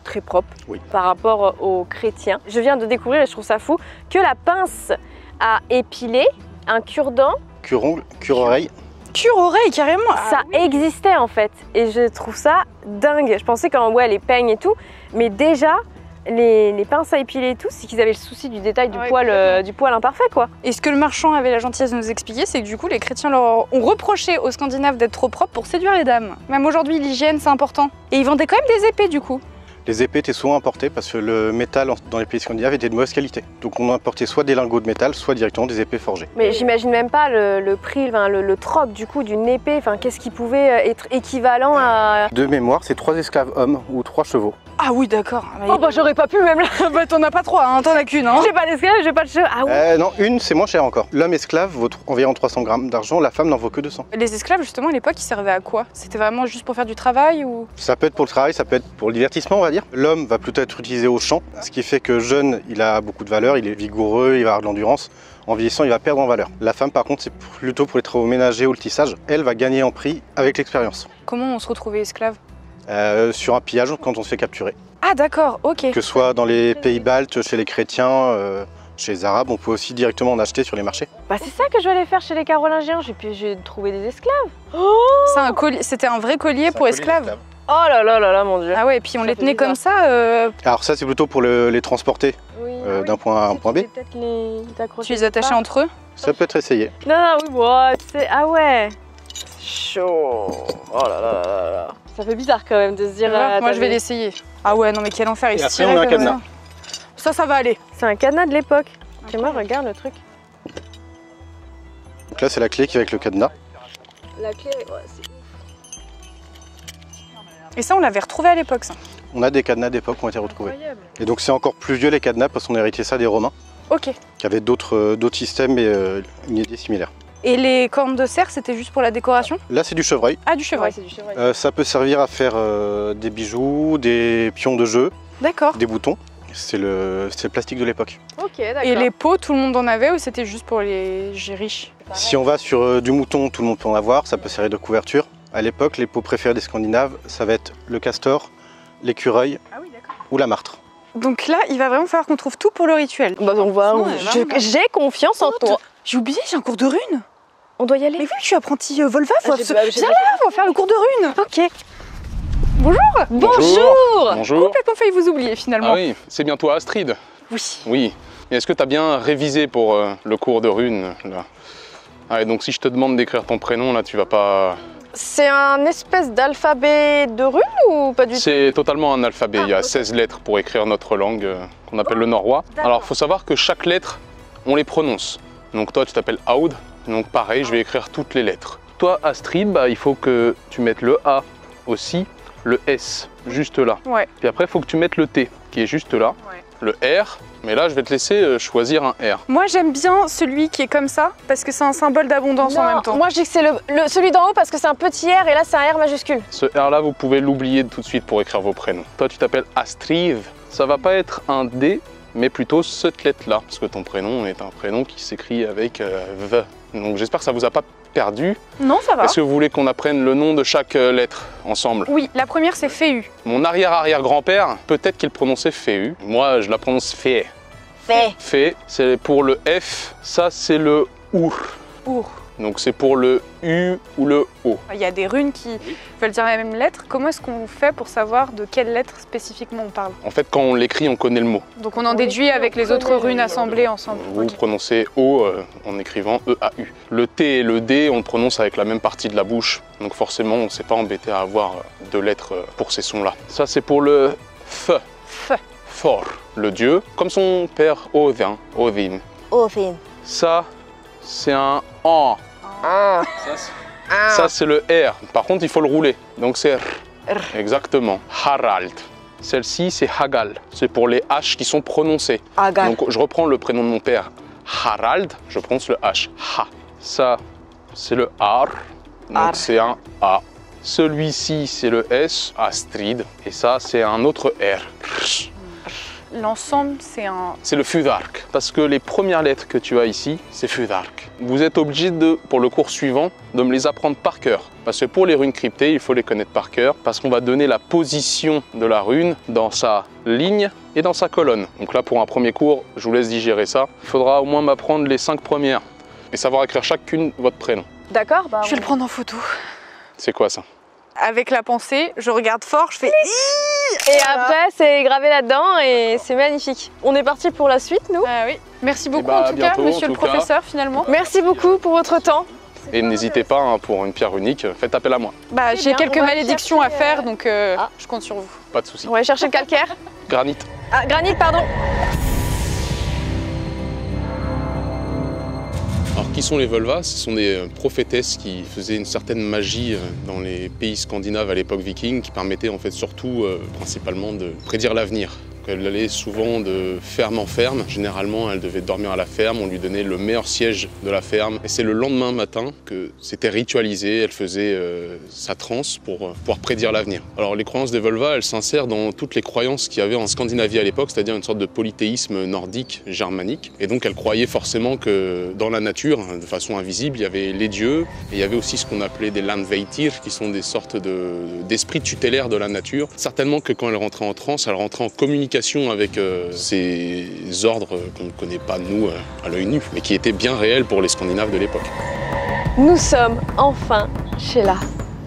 très propre Oui. par rapport aux chrétiens. Je viens de découvrir, et je trouve ça fou, que la pince à épiler, un cure-dent, Cure-ongle, cure-oreille. Cure-oreille carrément. ça existait en fait. Et je trouve ça dingue. Je pensais qu'en les peignes et tout, mais déjà, les pinces à épiler et tout, c'est qu'ils avaient le souci du détail du, Ouais, du poil imparfait quoi. Et ce que le marchand avait la gentillesse de nous expliquer, c'est que du coup les chrétiens leur ont reproché aux Scandinaves d'être trop propres pour séduire les dames. Même aujourd'hui l'hygiène c'est important. Et ils vendaient quand même des épées du coup. Les épées étaient souvent importées parce que le métal dans les pays scandinaves était de mauvaise qualité. Donc on importait soit des lingots de métal, soit directement des épées forgées. Mais j'imagine même pas le prix, le troc du coup d'une épée, qu'est-ce qui pouvait être équivalent à... De mémoire, c'est 3 esclaves hommes ou 3 chevaux. Ah oui d'accord. Oh bah j'aurais pas pu même là. bah t'en as pas 3, hein, t'en as qu'une hein. J'ai pas d'esclave, j'ai pas de cheveux. Ah ouais. Non, une c'est moins cher encore. L'homme esclave vaut environ 300 grammes d'argent, la femme n'en vaut que 200. Les esclaves justement à l'époque ils servaient à quoi? C'était vraiment juste pour faire du travail ou? Ça peut être pour le travail, ça peut être pour le divertissement on va dire. L'homme va plutôt être utilisé au champ, ce qui fait que jeune il a beaucoup de valeur, il est vigoureux, il va avoir de l'endurance. En vieillissant il va perdre en valeur. La femme par contre c'est plutôt pour les travaux ménagers ou le tissage. Elle va gagner en prix avec l'expérience. Comment on se retrouvait esclave? sur un pillage quand on se fait capturer. Ah d'accord, ok. Que ce soit dans les pays baltes, chez les chrétiens, chez les arabes, on peut aussi directement en acheter sur les marchés. Bah c'est ça que je vais aller faire chez les Carolingiens, j'ai trouvé des esclaves. C'était un vrai collier pour esclaves. Oh là là là là, mon Dieu. Ah ouais, et puis on Ça les fait tenait bizarre. comme ça. Alors ça c'est plutôt pour les transporter Oui. d'un point A à un point B. Peut-être les accrocher Tu les attachais quelque entre eux. Ça peut être essayé. part. Non, non, oui, bon, c'est... Ah ouais. Chaud. Oh là là là là là. Ça fait bizarre quand même de se dire... Moi je vais l'essayer. Ah ouais, non mais quel enfer, il Et se après, tirait on a un comme cadenas. ça. Ça va aller. C'est un cadenas de l'époque. Moi, regarde le truc. Donc là c'est la clé qui va avec le cadenas. La clé, ouais, c'est... Et ça, on l'avait retrouvé à l'époque, ça. On a des cadenas d'époque qui ont été retrouvés. Incroyable. Et donc c'est encore plus vieux les cadenas parce qu'on a hérité ça des Romains Ok. qui avaient d'autres systèmes et une idée similaire. Et les cornes de cerf, c'était juste pour la décoration? Là c'est du chevreuil. Ah, du chevreuil. Ouais, c'est du chevreuil. Ça peut servir à faire des bijoux, des pions de jeu, D'accord. des boutons. C'est le plastique de l'époque. Ok, d'accord. Et les pots, tout le monde en avait ou c'était juste pour les riches? Si on va sur du mouton, tout le monde peut en avoir, ça peut servir de couverture. À l'époque, les peaux préférées des Scandinaves, ça va être le castor, l'écureuil ou la martre. Donc là, il va vraiment falloir qu'on trouve tout pour le rituel. Bah on va... Sinon, elle va J'ai confiance en toi. J'ai oublié, j'ai un cours de runes. On doit y aller. Mais oui, je suis apprenti Volva, faut Ah, j'ai- absolument... j'ai- Viens là, on va faire le cours de runes. Ok. Bonjour. Bonjour. Bonjour. Complètement failli vous oublier finalement. Ah oui, c'est bien toi Astrid. Oui. Oui. Et est-ce que tu as bien révisé pour le cours de runes là? Ah, et donc si je te demande d'écrire ton prénom, là tu vas pas... C'est un espèce d'alphabet de runes ou pas du tout? C'est totalement un alphabet, il y a 16 lettres pour écrire notre langue qu'on appelle le norrois. Alors il faut savoir que chaque lettre, on les prononce. Donc toi tu t'appelles Aud, donc pareil, je vais écrire toutes les lettres. Toi Astrid, bah, il faut que tu mettes le A aussi, le S, juste là. Ouais. Puis après il faut que tu mettes le T, qui est juste là, Ouais. le R, mais là je vais te laisser choisir un R. Moi, j'aime bien celui qui est comme ça parce que c'est un symbole d'abondance en même temps. Moi je dis que c'est celui d'en haut parce que c'est un petit R et là c'est un R majuscule. Ce R là, vous pouvez l'oublier tout de suite pour écrire vos prénoms. Toi tu t'appelles Astrid, ça va pas être un D, mais plutôt cette lettre là, parce que ton prénom est un prénom qui s'écrit avec V. Donc j'espère que ça vous a pas perdu. Non, ça va. Est-ce que vous voulez qu'on apprenne le nom de chaque lettre ensemble? Oui, la première c'est Féu. Mon arrière-arrière-grand-père, peut-être qu'il prononçait Féu. Moi, je la prononce Fé. Fait. Fé, c'est pour le F. Ça, c'est le OUR. Our. Donc c'est pour le U ou le O. Il y a des runes qui veulent dire la même lettre. Comment est-ce qu'on fait pour savoir de quelle lettre spécifiquement on parle? En fait, quand on l'écrit, on connaît le mot. Donc on en déduit avec les autres runes assemblées ensemble. Vous Ok. prononcez O en écrivant E-A-U. Le T et le D, on le prononce avec la même partie de la bouche. Donc forcément, on ne s'est pas embêté à avoir deux lettres pour ces sons-là. Ça, c'est pour le F. F. Fort, le dieu, comme son père Odin. Odin. Odin. Ça, c'est un An. Ah. Ça, c'est le R. Par contre, il faut le rouler. Donc c'est R. Exactement. Harald. Celle-ci, c'est Hagal. C'est pour les H qui sont prononcés. Agal. Donc je reprends le prénom de mon père, Harald, je prononce le H, Ha. Ça, c'est le Ar, donc Ar. c'est un A. Celui-ci, c'est le S, Astrid, et ça, c'est un autre R. L'ensemble c'est un... C'est le Fudark, parce que les premières lettres que tu as ici, c'est Fudark. Vous êtes obligé pour le cours suivant, de me les apprendre par cœur. Parce que pour les runes cryptées, il faut les connaître par cœur, parce qu'on va donner la position de la rune dans sa ligne et dans sa colonne. Donc là, pour un premier cours, je vous laisse digérer ça. Il faudra au moins m'apprendre les 5 premières et savoir écrire chacune votre prénom. D'accord, bah Je vais le prendre en photo. C'est quoi ça? Avec la pensée, je regarde fort, je fais... Et après c'est gravé là-dedans et c'est magnifique. On est parti pour la suite nous. Ah oui. Merci beaucoup bah, en tout cas, bientôt, monsieur en le tout cas. professeur finalement. Merci beaucoup pour votre temps. Et n'hésitez pas, hein, pour une pierre unique, faites appel à moi. Bah, C'est j'ai bien, quelques on va malédictions à chercher, faire, donc Ah. je compte sur vous. Pas de soucis. On va aller chercher le calcaire. Granit. Ah, granit, pardon. Alors qui sont les Volva? Ce sont des prophétesses qui faisaient une certaine magie dans les pays scandinaves à l'époque viking, qui permettaient en fait surtout, principalement, de prédire l'avenir. Elle allait souvent de ferme en ferme. Généralement, elle devait dormir à la ferme. On lui donnait le meilleur siège de la ferme. Et c'est le lendemain matin que c'était ritualisé. Elle faisait sa transe pour pouvoir prédire l'avenir. Alors les croyances des Volva, elles s'insèrent dans toutes les croyances qu'il y avait en Scandinavie à l'époque, c'est-à-dire une sorte de polythéisme nordique, germanique. Et donc elle croyait forcément que dans la nature, de façon invisible, il y avait les dieux. Et il y avait aussi ce qu'on appelait des landveitir, qui sont des sortes d'esprits tutélaires de la nature. Certainement que quand elle rentrait en transe, elle rentrait en communication avec ces ordres qu'on ne connaît pas, nous, à l'œil nu, mais qui étaient bien réels pour les Scandinaves de l'époque. Nous sommes enfin chez la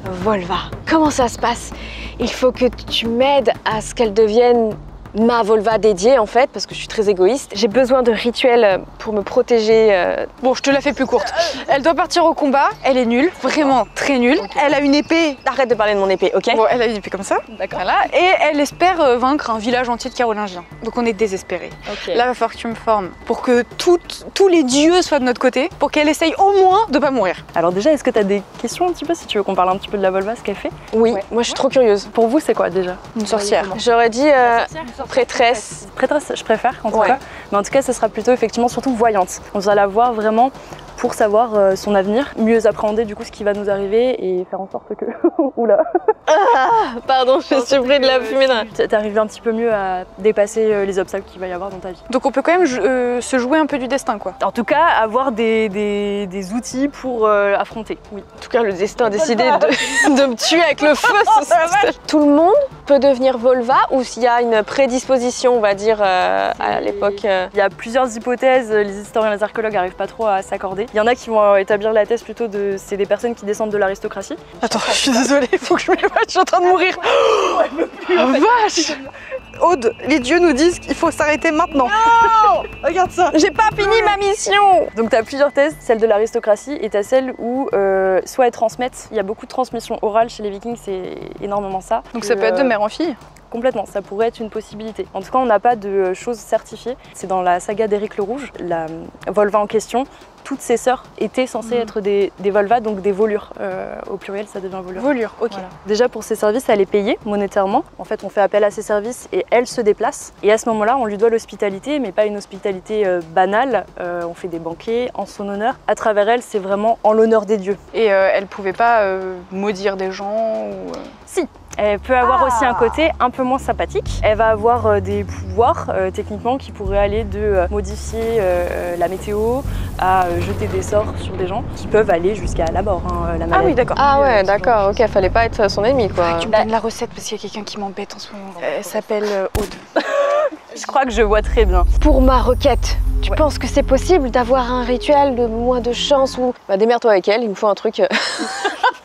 Volva. Comment ça se passe? Il faut que tu m'aides à ce qu'elle devienne ma Volva dédiée en fait, parce que je suis très égoïste. J'ai besoin de rituels pour me protéger. Bon, je te la fais plus courte. Elle doit partir au combat, elle est nulle, vraiment très nulle. Okay. Elle a une épée. Arrête de parler de mon épée, ok? Bon, elle a une épée comme ça. D'accord. Voilà. Et elle espère vaincre un village entier de Carolingiens. Donc on est désespérés. Okay. Là, il va falloir que tu me formes pour que tous les dieux soient de notre côté, pour qu'elle essaye au moins de pas mourir. Alors déjà, est-ce que tu as des questions un petit peu, si tu veux qu'on parle un petit peu de la Volva, ce qu'elle fait? Oui, moi je suis trop curieuse. Pour vous, c'est quoi déjà? Une sorcière. J'aurais dit prêtresse. Prêtresse, je préfère en tout cas, mais en tout cas, ce sera plutôt effectivement surtout voyante. On va la voir vraiment pour savoir son avenir, mieux appréhender du coup ce qui va nous arriver et faire en sorte que... Oula. Pardon, je suis pris de la fumée. T'arrives un petit peu mieux à dépasser les obstacles qu'il va y avoir dans ta vie. Donc on peut quand même se jouer un peu du destin, quoi. En tout cas, avoir des outils pour affronter, oui. En tout cas, le destin a décidé de me tuer avec le feu. Tout le monde peut devenir Volva ou s'il y a une prédisposition, on va dire, à l'époque Il y a plusieurs hypothèses, les historiens et les archéologues n'arrivent pas trop à s'accorder. Il y en a qui vont établir la thèse plutôt de c'est des personnes qui descendent de l'aristocratie. Attends, je suis désolée, il faut que je m'éloigne, je suis en train de mourir. Oh vache! Aude, les dieux nous disent qu'il faut s'arrêter maintenant. Non! Regarde ça. J'ai pas fini ma mission! Donc tu as plusieurs thèses, celle de l'aristocratie et tu as celle où soit elles transmettent, il y a beaucoup de transmission orale chez les Vikings, c'est énormément ça. Donc ça peut être de mère en fille? Complètement, ça pourrait être une possibilité. En tout cas, on n'a pas de choses certifiées. C'est dans la saga d'Éric le Rouge, la Volva en question. Toutes ses sœurs étaient censées être des Volva, donc des volures. Au pluriel, ça devient volure. Volure, ok. Voilà. Déjà, pour ses services, elle est payée monétairement. En fait, on fait appel à ses services et elle se déplace. Et à ce moment-là, on lui doit l'hospitalité, mais pas une hospitalité banale. On fait des banquets en son honneur. À travers elle, c'est vraiment en l'honneur des dieux. Et elle pouvait pas maudire des gens ou... Si. Elle peut avoir aussi un côté un peu moins sympathique. Elle va avoir des pouvoirs techniquement qui pourraient aller de modifier la météo à jeter des sorts sur des gens qui peuvent aller jusqu'à la mort, la maladie. Ah oui, d'accord. Ah ouais, d'accord, ok, fallait pas être son ennemi quoi. Tu me donnes la recette parce qu'il y a quelqu'un qui m'embête en ce moment. Elle s'appelle Aude. Je crois que je vois très bien. Pour ma requête, tu penses que c'est possible d'avoir un rituel de moins de chance ou... Bah démerde-toi avec elle, il me faut un truc...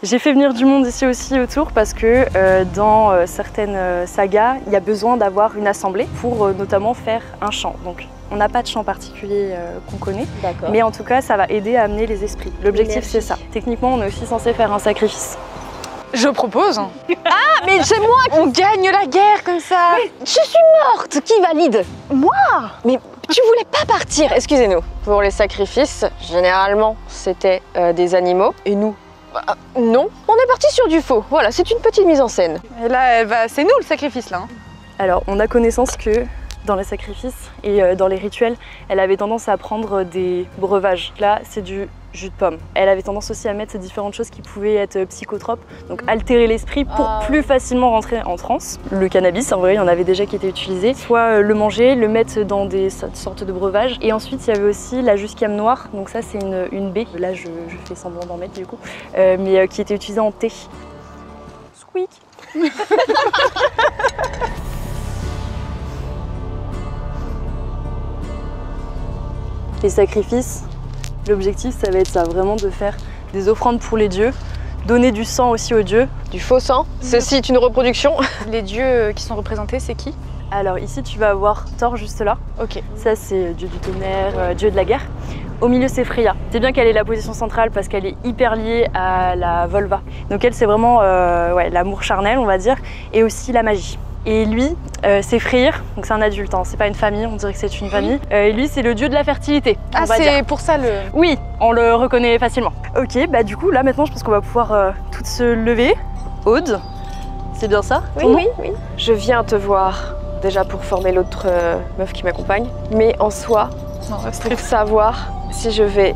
J'ai fait venir du monde ici aussi autour parce que dans certaines sagas, il y a besoin d'avoir une assemblée pour notamment faire un chant. Donc on n'a pas de chant particulier qu'on connaît, mais en tout cas ça va aider à amener les esprits. L'objectif c'est ça. Techniquement on est aussi censé faire un sacrifice. Je propose. Ah mais c'est moi qui... On gagne la guerre comme ça. Mais je suis morte. Qui valide? Moi. Mais tu voulais pas partir. Excusez-nous. Pour les sacrifices, généralement c'était des animaux. Et nous? Non, on est parti sur du faux. Voilà, c'est une petite mise en scène. Et là, c'est nous le sacrifice là. Alors, on a connaissance que dans les sacrifices et dans les rituels, elle avait tendance à prendre des breuvages. Là, c'est du jus de pomme. Elle avait tendance aussi à mettre différentes choses qui pouvaient être psychotropes, donc altérer l'esprit pour plus facilement rentrer en transe. Le cannabis, en vrai, il y en avait déjà qui étaient utilisés. Soit le manger, le mettre dans des sortes de breuvages. Et ensuite, il y avait aussi la jusquiame noire, donc ça c'est une baie. Là, je fais semblant d'en mettre du coup, mais qui était utilisée en thé. Squeak. Les sacrifices, l'objectif ça va être ça, vraiment de faire des offrandes pour les dieux, donner du sang aussi aux dieux. Du faux sang? Ceci est une reproduction. Les dieux qui sont représentés, c'est qui? Alors ici tu vas avoir Thor juste là. Ok. Ça c'est dieu du tonnerre, dieu de la guerre. Au milieu c'est Freya. C'est bien qu'elle ait la position centrale parce qu'elle est hyper liée à la Volva. Donc elle c'est vraiment l'amour charnel on va dire, et aussi la magie. Et lui, c'est Freyr, donc c'est un adulte, hein. C'est pas une famille, on dirait que c'est une famille. Et lui, c'est le dieu de la fertilité. Ah, c'est pour ça le... Oui, on le reconnaît facilement. Ok, bah du coup, là maintenant, je pense qu'on va pouvoir toutes se lever. Aude, c'est bien ça? Oui. Je viens te voir, déjà pour former l'autre meuf qui m'accompagne, mais en soi, pour savoir si je vais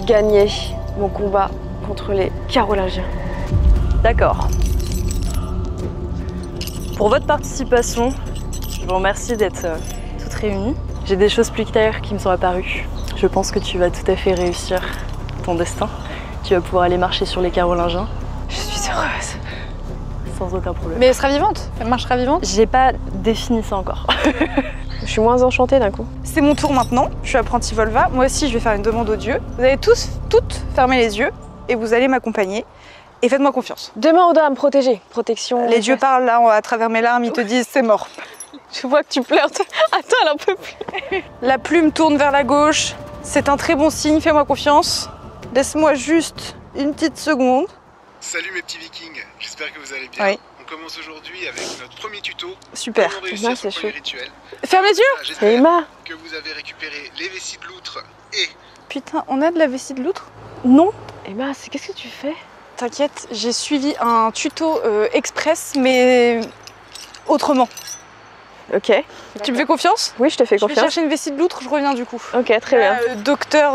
gagner mon combat contre les Carolingiens. D'accord. Pour votre participation, je vous remercie d'être toutes réunies. J'ai des choses plus claires qui me sont apparues. Je pense que tu vas tout à fait réussir ton destin. Tu vas pouvoir aller marcher sur les Carolingiens. Je suis heureuse. Sans aucun problème. Mais elle sera vivante. Elle marchera vivante. J'ai pas défini ça encore. Je suis moins enchantée d'un coup. C'est mon tour maintenant. Je suis apprentie Volva. Moi aussi, je vais faire une demande aux dieux. Vous allez toutes fermer les yeux et vous allez m'accompagner. Et faites-moi confiance. Demande à me protéger. Protection. Les dieux parlent là à travers mes larmes, ils te disent c'est mort. Je vois que tu pleures. Attends, elle en peut plus. La plume tourne vers la gauche. C'est un très bon signe, fais-moi confiance. Laisse-moi juste une petite seconde. Salut mes petits vikings, j'espère que vous allez bien. Oui. On commence aujourd'hui avec notre premier tuto. Super. Comment réussir Emma, son c'est premier chaud. rituel. Ferme les yeux. Voilà, C'est j'espère Emma. que vous avez récupéré les vessies de loutre et... Putain, on a de la vessie de loutre? Non. Emma, qu'est-ce que tu fais? T'inquiète, j'ai suivi un tuto express, mais autrement. Ok. Tu me fais confiance? Oui, je te fais Je vais confiance. chercher une vessie de loutre, je reviens du coup. Ok, très bien. Docteur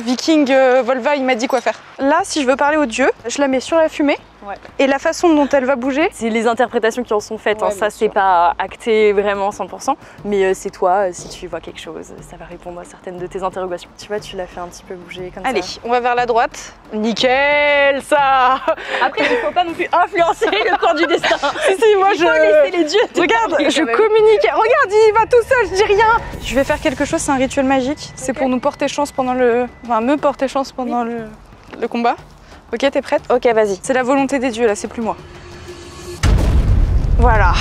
Viking Volva, il m'a dit quoi faire. Là, si je veux parler aux dieux, je la mets sur la fumée. Ouais. Et la façon dont elle va bouger, C'est les interprétations qui en sont faites, Ouais, hein. Ça bien c'est sûr. pas acté vraiment 100%, mais c'est toi, si tu vois quelque chose, ça va répondre à certaines de tes interrogations. Tu vois, tu l'as fait un petit peu bouger comme allez, ça. on va vers la droite. Nickel ça. Après il faut pas non plus influencer le cours du destin. Si, moi Il faut laisser les dieux. Regarde, je communique. Regarde, il va tout seul, je dis rien. Je vais faire quelque chose, c'est un rituel magique. C'est pour nous porter chance pendant le... Enfin, me porter chance pendant le combat. Ok, t'es prête? Ok, vas-y. C'est la volonté des dieux, là, c'est plus moi. Voilà.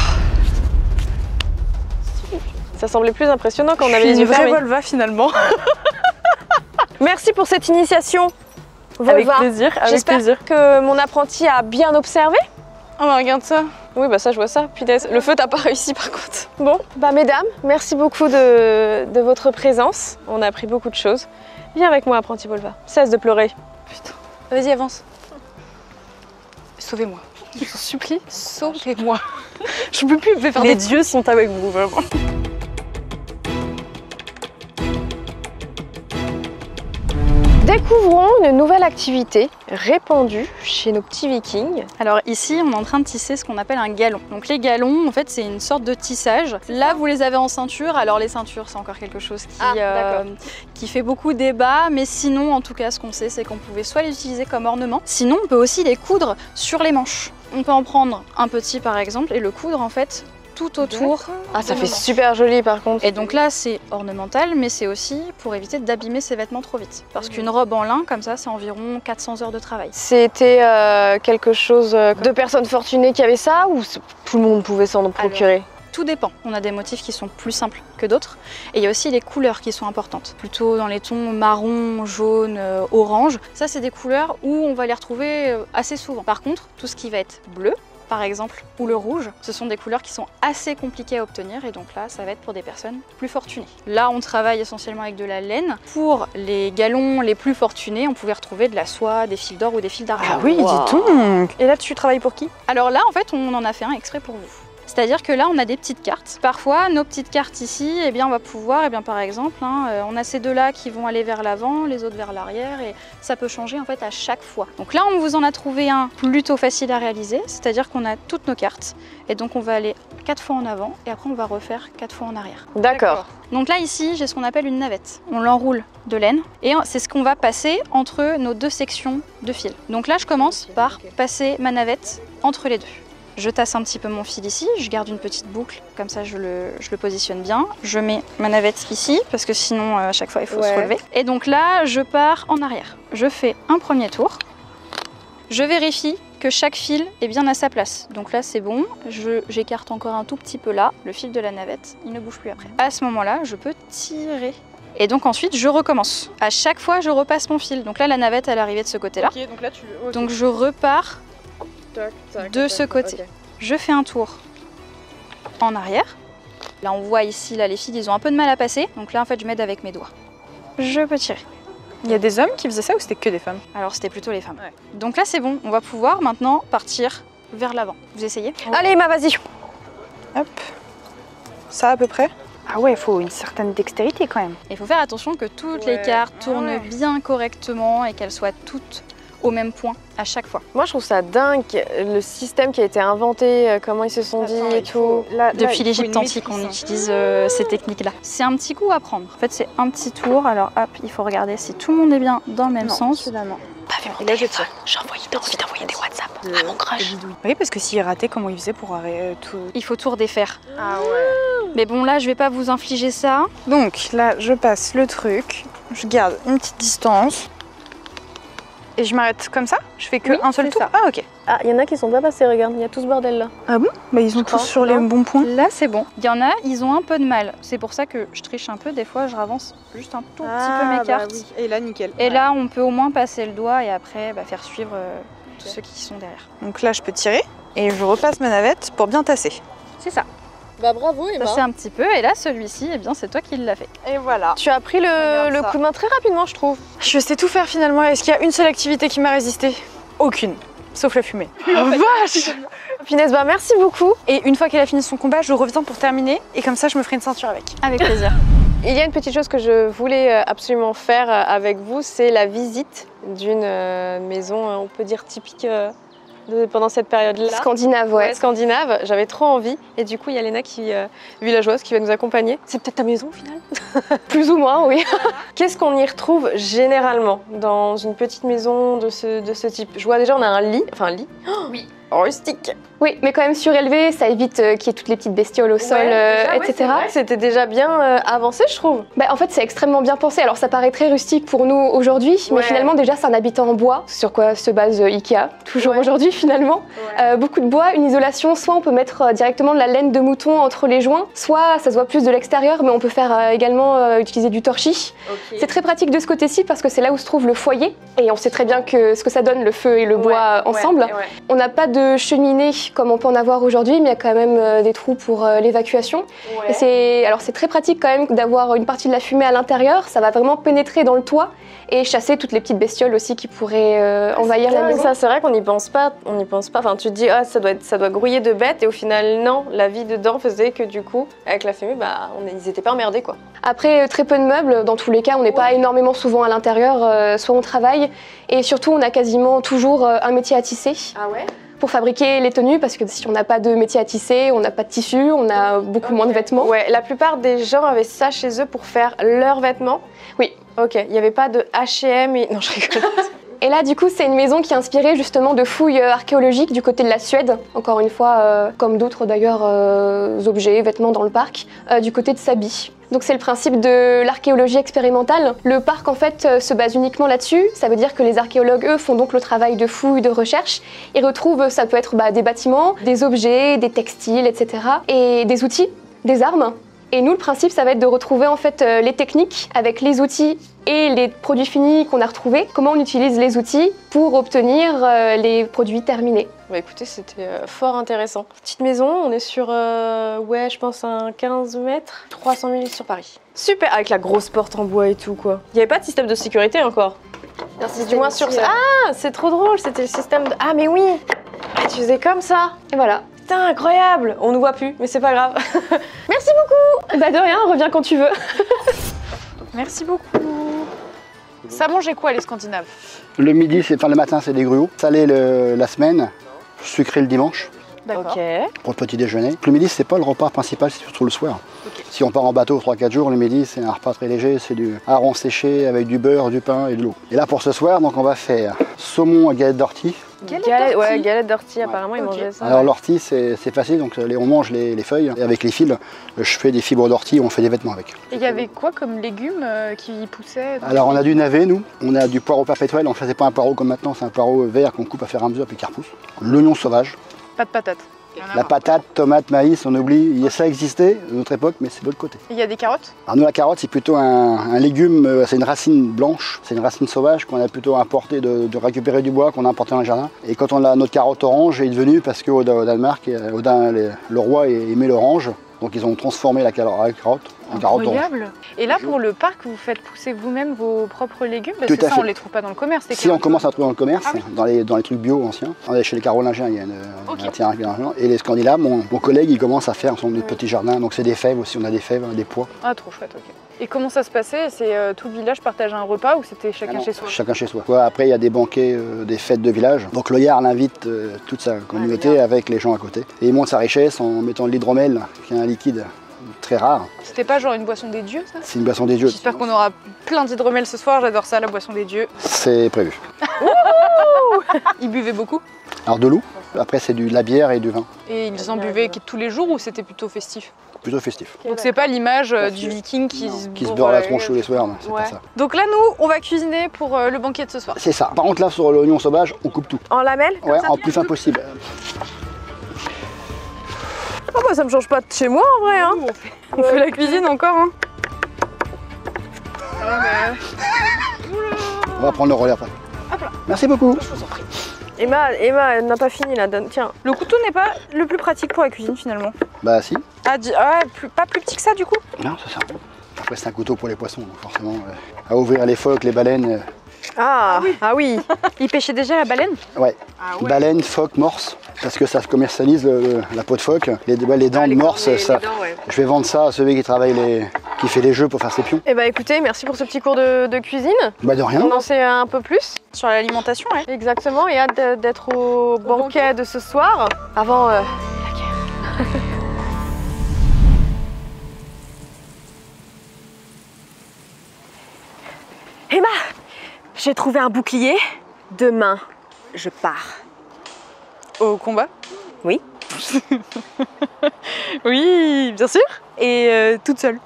Ça semblait plus impressionnant quand on Je avait suis les une yeux vraie fermés. Volva, finalement. Merci pour cette initiation. Avec Volva. plaisir, avec J'espère plaisir. que mon apprenti a bien observé. Oh, bah, regarde ça. Oui, bah ça, je vois ça. Punaise, le feu, t'as pas réussi par contre. Bon, bah mesdames, merci beaucoup de votre présence. On a appris beaucoup de choses. Viens avec moi, apprenti Volva. Cesse de pleurer. Putain. Vas-y, avance. Sauvez-moi. Je vous en supplie, sauvez-moi. Je peux plus faire Les des... dieux sont avec vous, vraiment. Découvrons une nouvelle activité répandue chez nos petits vikings. Alors ici, on est en train de tisser ce qu'on appelle un galon. Donc les galons, en fait, c'est une sorte de tissage. Là, vous les avez en ceinture. Alors les ceintures, c'est encore quelque chose qui fait beaucoup débat. Mais sinon, en tout cas, ce qu'on sait, c'est qu'on pouvait soit les utiliser comme ornement. Sinon, on peut aussi les coudre sur les manches. On peut en prendre un petit, par exemple, et le coudre, en fait, tout autour. Ah, ça de fait nos manches. super joli par contre. Et donc là, c'est ornemental, mais c'est aussi pour éviter d'abîmer ses vêtements trop vite. Parce qu'une robe en lin, comme ça, c'est environ 400 heures de travail. C'était quelque chose de personnes fortunées qui avaient ça ou tout le monde pouvait s'en procurer? Tout dépend. On a des motifs qui sont plus simples que d'autres. Et il y a aussi les couleurs qui sont importantes. Plutôt dans les tons marron, jaune, orange. Ça, c'est des couleurs où on va les retrouver assez souvent. Par contre, tout ce qui va être bleu, par exemple, ou le rouge, ce sont des couleurs qui sont assez compliquées à obtenir et donc là, ça va être pour des personnes plus fortunées. Là, on travaille essentiellement avec de la laine. Pour les galons les plus fortunés, on pouvait retrouver de la soie, des fils d'or ou des fils d'argent. Ah oui, dis donc. Et là, tu travailles pour qui? Alors là, en fait, on en a fait un exprès pour vous. C'est-à-dire que là, on a des petites cartes. Parfois, nos petites cartes ici, eh bien, on va pouvoir, par exemple, on a ces deux-là qui vont aller vers l'avant, les autres vers l'arrière, et ça peut changer en fait à chaque fois. Donc là, on vous en a trouvé un plutôt facile à réaliser, c'est-à-dire qu'on a toutes nos cartes, et donc on va aller 4 fois en avant, et après on va refaire 4 fois en arrière. D'accord. Donc là, ici, j'ai ce qu'on appelle une navette. On l'enroule de laine, et c'est ce qu'on va passer entre nos deux sections de fil. Donc là, je commence par passer ma navette entre les deux. Je tasse un petit peu mon fil ici, je garde une petite boucle, comme ça je le positionne bien. Je mets ma navette ici, parce que sinon à chaque fois il faut se relever. Et donc là, je pars en arrière. Je fais un premier tour. Je vérifie que chaque fil est bien à sa place. Donc là c'est bon, j'écarte encore un tout petit peu là. Le fil de la navette, il ne bouge plus après. À ce moment-là, je peux tirer. Et donc ensuite, je recommence. À chaque fois, je repasse mon fil. Donc là, la navette, elle est arrivée de ce côté-là. Ok, donc là, Donc je repars de ce côté. Okay. Je fais un tour en arrière. Là, on voit ici, là, les fils, ils ont un peu de mal à passer. Donc là, en fait, je m'aide avec mes doigts. Je peux tirer. Il y a des hommes qui faisaient ça ou c'était que des femmes? Alors, c'était plutôt les femmes. Ouais. Donc là, c'est bon. On va pouvoir maintenant partir vers l'avant. Vous essayez? Allez, Emma, vas-y. Hop. ça à peu près. Ah ouais, il faut une certaine dextérité quand même. Il faut faire attention que toutes les cartes tournent bien correctement et qu'elles soient toutes au même point à chaque fois. Moi, je trouve ça dingue, le système qui a été inventé, comment ils se sont dit et tout. Depuis l'Égypte antique, on utilise ces techniques-là. C'est un petit coup à prendre. En fait, c'est un petit tour. Alors, hop, il faut regarder si tout le monde est bien dans le même sens. Pas vu mon Et là, téléphone. j'ai envie d'envoyer des WhatsApp à mon crush. Oui, parce que s'il ratait, comment il faisait pour arrêter tout? Il faut tout redéfaire. Ah ouais. Mais bon, là, je vais pas vous infliger ça. Donc là, je passe le truc, je garde une petite distance. Et je m'arrête comme ça? Je fais que un seul tour? Ah ok. Ah, il y en a qui sont pas passés, regarde, il y a tout ce bordel là. Ah bon? Bah ils ont tous sur les bons points. Là, c'est bon. Il y en a, ils ont un peu de mal. C'est pour ça que je triche un peu. Des fois, je ravance juste un tout petit peu mes cartes. Oui. Et là, nickel. Et là, on peut au moins passer le doigt et après faire suivre tous ceux qui sont derrière. Donc là, je peux tirer et je repasse ma navette pour bien tasser. C'est ça. Bah bravo Emma. Tasser un petit peu et là, celui-ci, eh bien, c'est toi qui l'as fait. Et voilà. Tu as pris le coup de main très rapidement, je trouve. Je sais tout faire finalement. Est-ce qu'il y a une seule activité qui m'a résisté? Aucune. Sauf la fumée. Oh vache! Finesse, bah merci beaucoup. Et une fois qu'elle a fini son combat, je reviens pour terminer. Et comme ça, je me ferai une ceinture avec. Avec plaisir. Il y a une petite chose que je voulais absolument faire avec vous, c'est la visite d'une maison, on peut dire typique pendant cette période-là. Scandinave, ouais. Scandinave, j'avais trop envie. Et du coup, il y a Léna villageoise qui va nous accompagner. C'est peut-être ta maison au final? Plus ou moins, oui. Qu'est-ce qu'on y retrouve généralement dans une petite maison de ce type? Je vois déjà, on a un lit. Enfin, un lit. Oui. Rustique. Oui, mais quand même surélevé, ça évite qu'il y ait toutes les petites bestioles au sol, etc. C'était déjà bien avancé, je trouve. Bah, en fait, c'est extrêmement bien pensé. Alors, ça paraît très rustique pour nous aujourd'hui, mais finalement, déjà, c'est un habitat en bois, sur quoi se base Ikea, toujours aujourd'hui, finalement. Beaucoup de bois, une isolation, soit on peut mettre directement de la laine de mouton entre les joints, soit ça se voit plus de l'extérieur, mais on peut faire également utiliser du torchis. C'est très pratique de ce côté-ci parce que c'est là où se trouve le foyer, et on sait très bien ce que ça donne, le feu et le bois ensemble. On n'a pas de cheminée comme on peut en avoir aujourd'hui, mais il y a quand même des trous pour l'évacuation. Et c'est très pratique quand même d'avoir une partie de la fumée à l'intérieur, ça va vraiment pénétrer dans le toit et chasser toutes les petites bestioles aussi qui pourraient envahir la maison. Ça, c'est vrai qu'on n'y pense pas, Enfin, tu te dis, ça doit grouiller de bêtes, et au final, non, la vie dedans faisait que du coup, avec la fumée, ils n'étaient pas emmerdés, quoi. Après, très peu de meubles, dans tous les cas, on n'est pas énormément souvent à l'intérieur, soit on travaille, et surtout on a quasiment toujours un métier à tisser. Ah ouais? Pour fabriquer les tenues, parce que si on n'a pas de métier à tisser, on n'a pas de tissu, on a beaucoup moins de vêtements. Ouais, la plupart des gens avaient ça chez eux pour faire leurs vêtements. Oui. Ok, il n'y avait pas de H&M et... Non, je rigole. Et là, du coup, c'est une maison qui est inspirée justement de fouilles archéologiques du côté de la Suède, encore une fois, comme d'autres d'ailleurs objets, vêtements dans le parc, du côté de Sabi. Donc c'est le principe de l'archéologie expérimentale. Le parc en fait se base uniquement là-dessus. Ça veut dire que les archéologues, eux, font donc le travail de fouille, de recherche. Ils retrouvent, ça peut être des bâtiments, des objets, des textiles, etc. Et des outils, des armes. Et nous, le principe, ça va être de retrouver en fait les techniques avec les outils et les produits finis qu'on a retrouvés. Comment on utilise les outils pour obtenir les produits terminés. Bah écoutez, c'était fort intéressant. Petite maison, on est sur, je pense un 15 mètres, 300 000 sur Paris. Super, avec la grosse porte en bois et tout, quoi. Il n'y avait pas de système de sécurité encore. Merci, du moins sur ça. Ah, c'est trop drôle, c'était le système de... Ah mais oui, tu faisais comme ça. Et voilà. Putain, incroyable. On nous voit plus, mais c'est pas grave. Merci beaucoup. Bah de rien, reviens quand tu veux. Merci beaucoup. Ça mangeait quoi les Scandinaves? Le midi, le matin, c'est des gruaux. Salé la semaine, sucré le dimanche. D'accord. Pour le petit déjeuner. Le midi, c'est pas le repas principal, c'est surtout le soir. Si on part en bateau 3-4 jours, le midi, c'est un repas très léger, c'est du hareng séché avec du beurre, du pain et de l'eau. Et là, pour ce soir, donc on va faire saumon à galette d'ortie. Galette d'ortie, apparemment, ils mangeaient ça. Alors l'ortie, c'est facile, donc on mange les feuilles. Et avec les fils, je fais des fibres d'ortie, on fait des vêtements avec. Et il y avait quoi comme légumes qui poussaient? Alors on a du navet, nous. On a du poireau perpétuel. En fait, c'est pas un poireau comme maintenant, c'est un poireau vert qu'on coupe à faire à mesure, puis qui repousse. L'oignon sauvage. Pas de patate. La patate, tomate, maïs, on oublie. Ça existait à notre époque, mais c'est de l'autre côté. Il y a des carottes? Alors nous, la carotte, c'est plutôt un légume, c'est une racine blanche, c'est une racine sauvage qu'on a plutôt importé de récupérer du bois, qu'on a importé dans le jardin. Et quand on a notre carotte orange, elle est devenue, parce qu'au Danemark, le roi aimait l'orange, Donc ils ont transformé la carotte en carotte orange. Incroyable. Et là, pour le parc, vous faites pousser vous-même vos propres légumes? Parce Tout que à ça, fait. on les trouve pas dans le commerce. Si on commence à trouver dans le commerce, Ah oui. dans les trucs bio anciens, chez les Carolingiens, il y a un terrain carolingiens. Et les Scandinaves, mon collègue, il commence à faire des petits jardins. Donc c'est des fèves aussi, on a des fèves, des pois. Ah, trop chouette, ok. Et comment ça se passait? C'est tout le village partageait un repas ou c'était chacun chez soi? Chacun chez soi. Après, il y a des banquets, des fêtes de village. Donc le Jarl invite toute sa communauté avec les gens à côté. Et il monte sa richesse en mettant de l'hydromel, qui est un liquide très rare. C'était pas genre une boisson des dieux, ça? C'est une boisson des dieux. J'espère qu'on aura plein d'hydromel ce soir, j'adore ça, la boisson des dieux. C'est prévu. Ils buvaient beaucoup? Alors de l'eau, après c'est de la bière et du vin. Et ils en buvaient tous les jours ou c'était plutôt festif? Plutôt festif. Donc c'est pas l'image du viking qui se beurre la tronche tous les soirs, c'est pas ça. Donc là, nous, on va cuisiner pour le banquet de ce soir. C'est ça. Par contre là, sur l'oignon sauvage, on coupe tout. En lamelles? Ouais, en plus fin possible. Oh bah ça me change pas de chez moi en vrai hein. On fait la cuisine encore hein. On va prendre le relais après. Merci beaucoup. Emma, elle n'a pas fini là, donne, tiens. Le couteau n'est pas le plus pratique pour la cuisine finalement. Bah si. Ah, ouais, pas plus petit que ça du coup? Non, c'est ça. Après c'est un couteau pour les poissons, donc forcément à ouvrir les phoques, les baleines. Ah oui. Ils pêchaient déjà la baleine? Ouais. Baleine, phoque, morse, parce que ça se commercialise la peau de phoque. Les dents de morse, ça. Dents, ouais. Je vais vendre ça à celui qui travaille qui fait les jeux pour faire ses pions. Eh bah écoutez, merci pour ce petit cours de cuisine. Bah de rien. On en sait un peu plus. Sur l'alimentation, ouais. Exactement, et hâte d'être au banquet de ce soir, avant la guerre. Emma, j'ai trouvé un bouclier. Demain, je pars. Au combat? Oui. Oui, bien sûr. Et toute seule.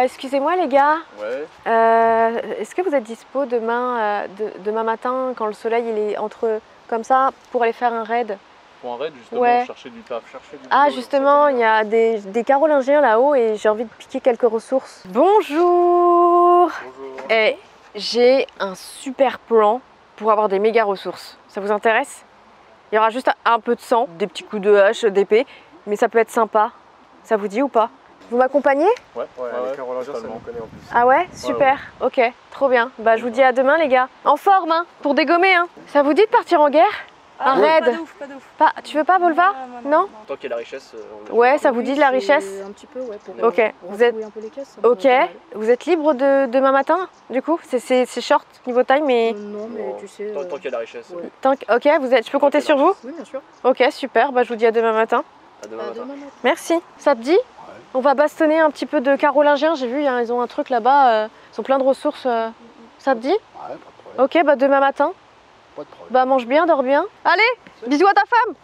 Excusez-moi les gars. Ouais. Est-ce que vous êtes dispo demain, demain matin quand le soleil il est comme ça pour aller faire un raid? Pour un raid justement, Ouais. chercher du taf, Ah justement, il y a des Carolingiens là-haut et j'ai envie de piquer quelques ressources. Bonjour. Et j'ai un super plan pour avoir des méga ressources. Ça vous intéresse? Il y aura juste un peu de sang, des petits coups de hache, d'épée, mais ça peut être sympa. Ça vous dit ou pas? Vous m'accompagnez? Ouais, les Carolingiens, ça nous connaît en plus. Ah ouais? Super, ok, trop bien. Bah je vous dis à demain les gars. En forme hein, pour dégommer hein. Ça vous dit de partir en guerre? Un raid? Pas de ouf, pas de ouf. Tu veux pas Volva? Non? Tant qu'il y a la richesse. Ouais, ça vous dit de la richesse? Un petit peu, ouais. Ok, vous êtes... un peu les caisses. Ok, vous êtes libre demain matin du coup? C'est short niveau time mais... Non, mais tu sais. Tant qu'il y a la richesse. Ok, je peux compter sur vous? Oui, bien sûr. Ok, super, bah je vous dis à demain matin. À demain matin. Merci, ça te dit? On va bastonner un petit peu de Carolingiens, j'ai vu, ils ont un truc là-bas, ils ont plein de ressources. Ça te dit? Ouais, pas de problème. Ok, bah demain matin. Pas de problème. Bah mange bien, dors bien. Allez, bisous à ta femme.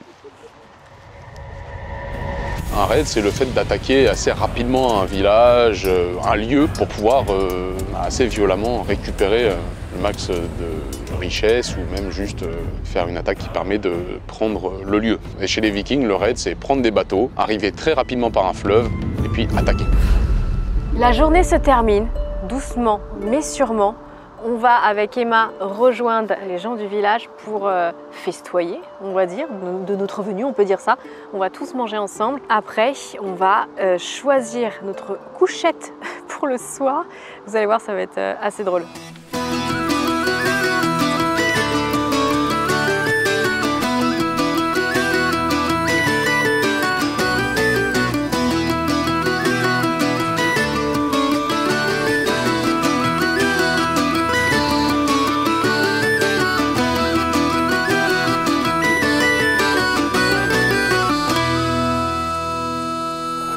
Un raid, c'est le fait d'attaquer assez rapidement un village, un lieu, pour pouvoir assez violemment récupérer le max de richesse ou même juste faire une attaque qui permet de prendre le lieu. Et chez les Vikings, le raid, c'est prendre des bateaux, arriver très rapidement par un fleuve et puis attaquer. La journée se termine, doucement mais sûrement. On va avec Emma rejoindre les gens du village pour festoyer, on va dire, de notre venue, on peut dire ça. On va tous manger ensemble. Après, on va choisir notre couchette pour le soir. Vous allez voir, ça va être assez drôle.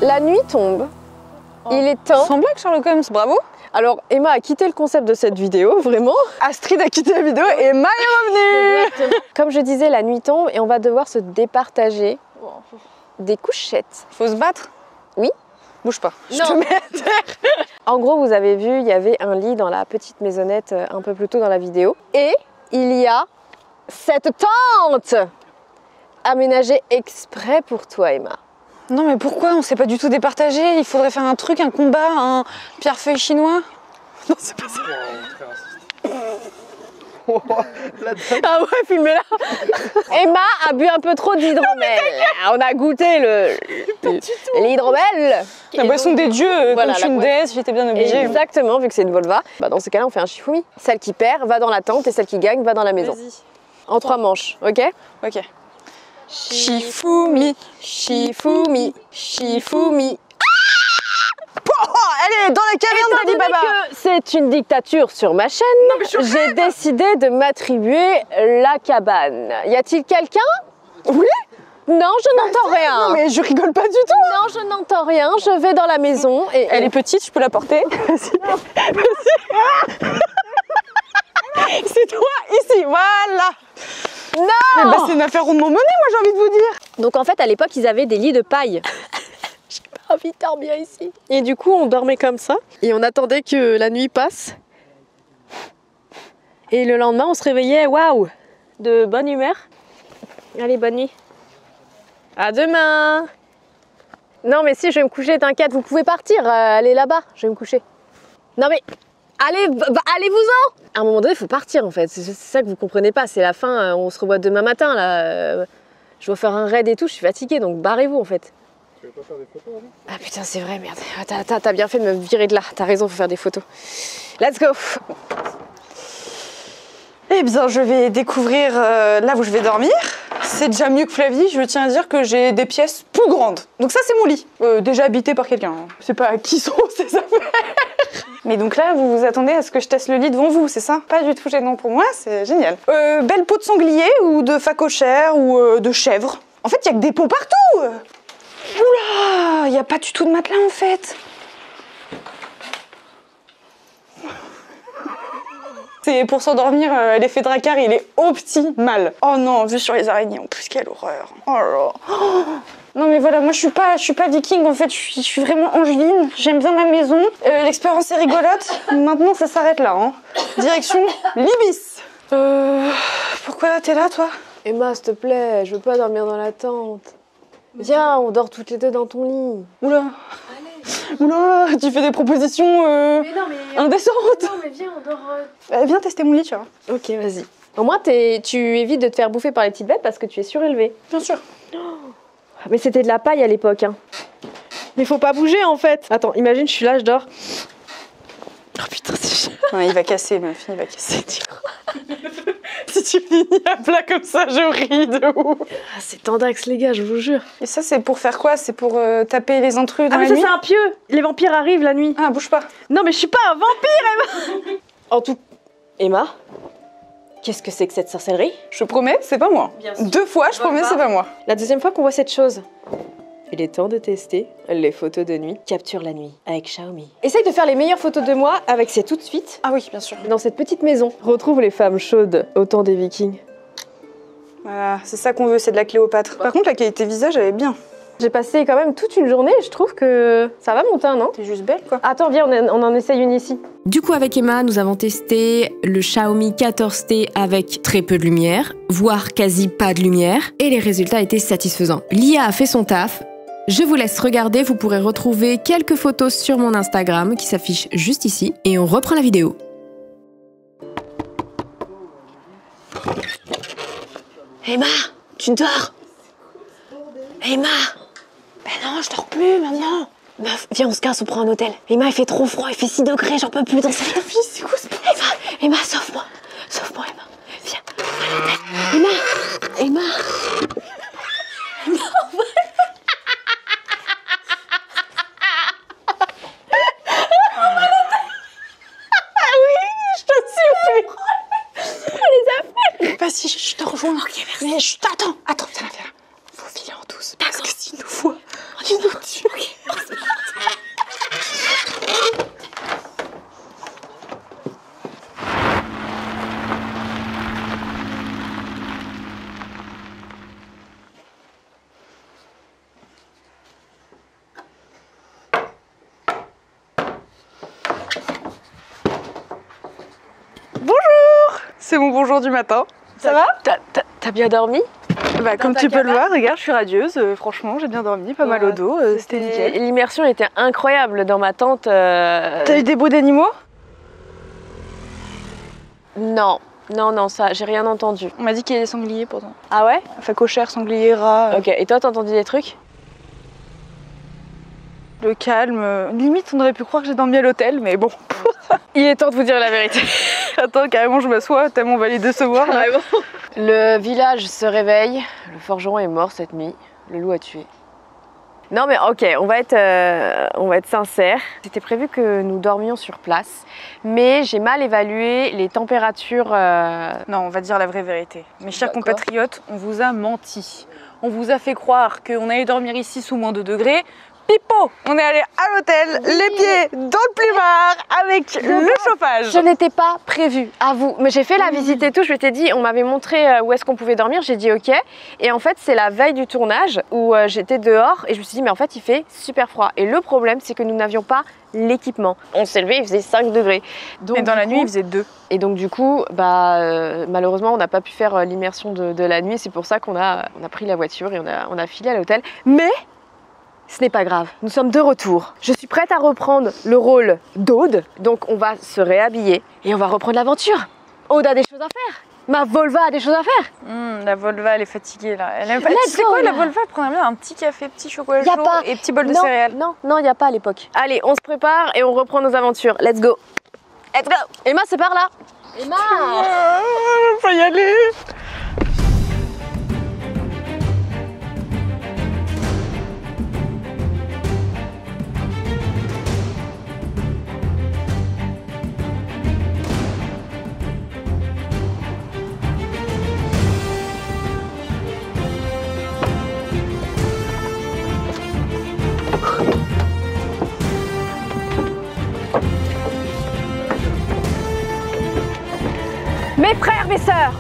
La nuit tombe, il est temps. Sans blague Sherlock Holmes, bravo. Alors Emma a quitté le concept de cette vidéo, vraiment. Astrid a quitté la vidéo et Emma est revenue. Comme je disais, la nuit tombe et on va devoir se départager des couchettes. Faut se battre? Oui. Bouge pas, je Non. te mets à terre. En gros, vous avez vu, il y avait un lit dans la petite maisonnette un peu plus tôt dans la vidéo. Et il y a cette tente aménagée exprès pour toi, Emma. Non mais pourquoi on s'est pas du tout départagé? Il faudrait faire un truc, un combat, un pierre-feuille chinois. Non c'est pas ça. Ah ouais, filmez-la. Emma a bu un peu trop d'hydromel. On a goûté l'hydromel. La boisson des dieux, voilà, comme je suis une déesse, j'étais bien obligée. Exactement, vu que c'est une vulva. Bah, dans ce cas-là, on fait un Shifumi. Celle qui perd va dans la tente et celle qui gagne va dans la maison. En 3 manches, ok? Ok. Shifumi, Shifumi, Shifumi. Oh, elle est dans la caverne d'Ali Baba. C'est une dictature sur ma chaîne. J'ai décidé de m'attribuer la cabane. Y a-t-il quelqu'un? Oui? Non, je n'entends rien. Non, mais je rigole pas du tout. Non, je n'entends rien. Je vais dans la maison. Et elle est petite, je peux la porter. C'est toi ici, voilà. Non. Bah, c'est une affaire rondement menée, moi j'ai envie de vous dire. Donc en fait, à l'époque, ils avaient des lits de paille. J'ai pas envie de dormir ici. Et du coup, on dormait comme ça. Et on attendait que la nuit passe. Et le lendemain, on se réveillait, waouh, de bonne humeur. Allez, bonne nuit. À demain. Non, mais si, je vais me coucher, t'inquiète, vous pouvez partir. Allez là-bas, je vais me coucher. Non, mais allez-vous-en. À un moment donné, il faut partir en fait. C'est ça que vous comprenez pas. C'est la fin, on se revoit demain matin là. Je dois faire un raid et tout, je suis fatiguée, donc barrez-vous en fait. Tu veux pas faire des photos avant? Ah putain, c'est vrai, merde. T'as bien fait de me virer de là. T'as raison, faut faire des photos. Let's go. Eh bien, je vais découvrir là où je vais dormir. C'est déjà mieux que Flavie. Je tiens à dire que j'ai des pièces plus grandes. Donc ça, c'est mon lit. Déjà habité par quelqu'un. Je sais pas qui sont ces affaires. Mais donc là, vous vous attendez à ce que je teste le lit devant vous, c'est ça? Pas du tout gênant pour moi, c'est génial. Belle peau de sanglier ou de phacochère ou de chèvre. En fait, il y a que des peaux partout. Oula, il n'y a pas du tout de matelas en fait. C'est pour s'endormir, l'effet Drakkar, il est optimal. Oh non, vu sur les araignées, en plus, quelle horreur. Oh là là. Oh. Non mais voilà, moi je suis pas viking en fait, je suis vraiment angeline, j'aime bien ma maison, l'expérience est rigolote, maintenant ça s'arrête là, hein. Direction l'Ibis. Pourquoi t'es là toi? Emma, s'il te plaît, je veux pas dormir dans la tente. Viens, on dort toutes les deux dans ton lit. Oula. Oula, tu fais des propositions indécentes. Non mais viens, on dort... Viens tester mon lit, tu vois. Ok, vas-y. Au moins, tu évites de te faire bouffer par les petites bêtes parce que tu es surélevé. Bien sûr. Mais c'était de la paille à l'époque, hein. Mais faut pas bouger en fait. Attends, imagine, je suis là, je dors. Oh putain, c'est chiant. Ouais, il va casser, ma fille, il va casser. Si tu finis à plat comme ça, je ris de ouf. Ah, c'est tendax, les gars, je vous jure. Et ça, c'est pour faire quoi? C'est pour taper les intrus dans la nuit? Ah, mais ça, c'est un pieu. Les vampires arrivent la nuit. Ah, bouge pas. Non, mais je suis pas un vampire, Emma. En tout... Emma, qu'est-ce que c'est que cette sorcellerie? Je promets, c'est pas moi. 2 fois, je promets, c'est pas moi. La deuxième fois qu'on voit cette chose. Il est temps de tester les photos de nuit. Capture la nuit avec Xiaomi. Essaye de faire les meilleures photos de moi avec ces tout de suite. Ah oui, bien sûr. Dans cette petite maison. Retrouve les femmes chaudes au temps des Vikings. Voilà, c'est ça qu'on veut, c'est de la Cléopâtre. Par contre, la qualité visage, elle est bien. J'ai passé quand même toute une journée, je trouve que ça va mon teint, non? T'es juste belle, quoi. Attends, viens, on en essaye une ici. Du coup, avec Emma, nous avons testé le Xiaomi 14T avec très peu de lumière, voire quasi pas de lumière, et les résultats étaient satisfaisants. L'IA a fait son taf. Je vous laisse regarder, vous pourrez retrouver quelques photos sur mon Instagram qui s'affiche juste ici, et on reprend la vidéo. Emma, tu dors? Emma! Ben non, je dors plus maintenant. Meuf, viens, on se casse, on prend un hôtel. Emma, il fait trop froid, il fait 6 degrés, j'en peux plus dans cette vie. C'est quoi ce Emma, sauve-moi. Sauve-moi, Emma. Viens, on va à l'hôtel. Emma! Emma! Emma, on va Ah oui, je te supplie. les affaires. Vas-y, je te rejoins. Ok, merci. Mais attends, viens là, viens. Faut filer en douce. Parce que s'il nous voit, il nous tue. Bonjour. C'est mon bonjour du matin. Ça va? T'as bien dormi? Bah, comme tu peux le voir, regarde, je suis radieuse. Franchement, j'ai bien dormi, pas mal au dos. C'était nickel. L'immersion était incroyable dans ma tente. T'as eu des beaux d'animaux? Non. Non, non, ça, j'ai rien entendu. On m'a dit qu'il y a des sangliers pourtant. Ah ouais? Enfin, cochère, sanglier, rat. Ok, et toi, t'as entendu des trucs? Le calme. Limite, on aurait pu croire que j'ai dormi à l'hôtel, mais bon. Il est temps de vous dire la vérité. Attends, carrément, je m'assois, tellement on va les décevoir. Là. Le village se réveille, le forgeron est mort cette nuit, le loup a tué. Non mais ok, on va être sincère. C'était prévu que nous dormions sur place, mais j'ai mal évalué les températures. Non, on va dire la vraie vérité. Mes chers compatriotes, on vous a menti. On vous a fait croire qu'on allait dormir ici sous moins de degrés. Pipo, on est allé à l'hôtel, les pieds dans le plumard avec le chauffage. Je n'étais pas prévue, à vous. Mais j'ai fait la visite et tout, je t'ai dit, on m'avait montré où est-ce qu'on pouvait dormir, j'ai dit ok. Et en fait, c'est la veille du tournage où j'étais dehors et je me suis dit, mais en fait, il fait super froid. Et le problème, c'est que nous n'avions pas l'équipement. On s'est levé, il faisait 5 degrés. Donc, et dans la nuit, il faisait 2. Et donc du coup, malheureusement, on n'a pas pu faire l'immersion de la nuit. C'est pour ça qu'on a pris la voiture et on a filé à l'hôtel. Mais ce n'est pas grave, nous sommes de retour. Je suis prête à reprendre le rôle d'Aude, donc on va se réhabiller et on va reprendre l'aventure. Aude a des choses à faire, ma Volva a des choses à faire. La Volva, elle est fatiguée là. Tu sais quoi, la Volva, elle prendrait bien un petit café, petit chocolat chaud et petit bol de céréales. Non, il n'y a pas à l'époque. Allez, on se prépare et on reprend nos aventures. Let's go. Let's go. Emma, c'est par là. Emma, faut y aller. Mes frères, mes sœurs,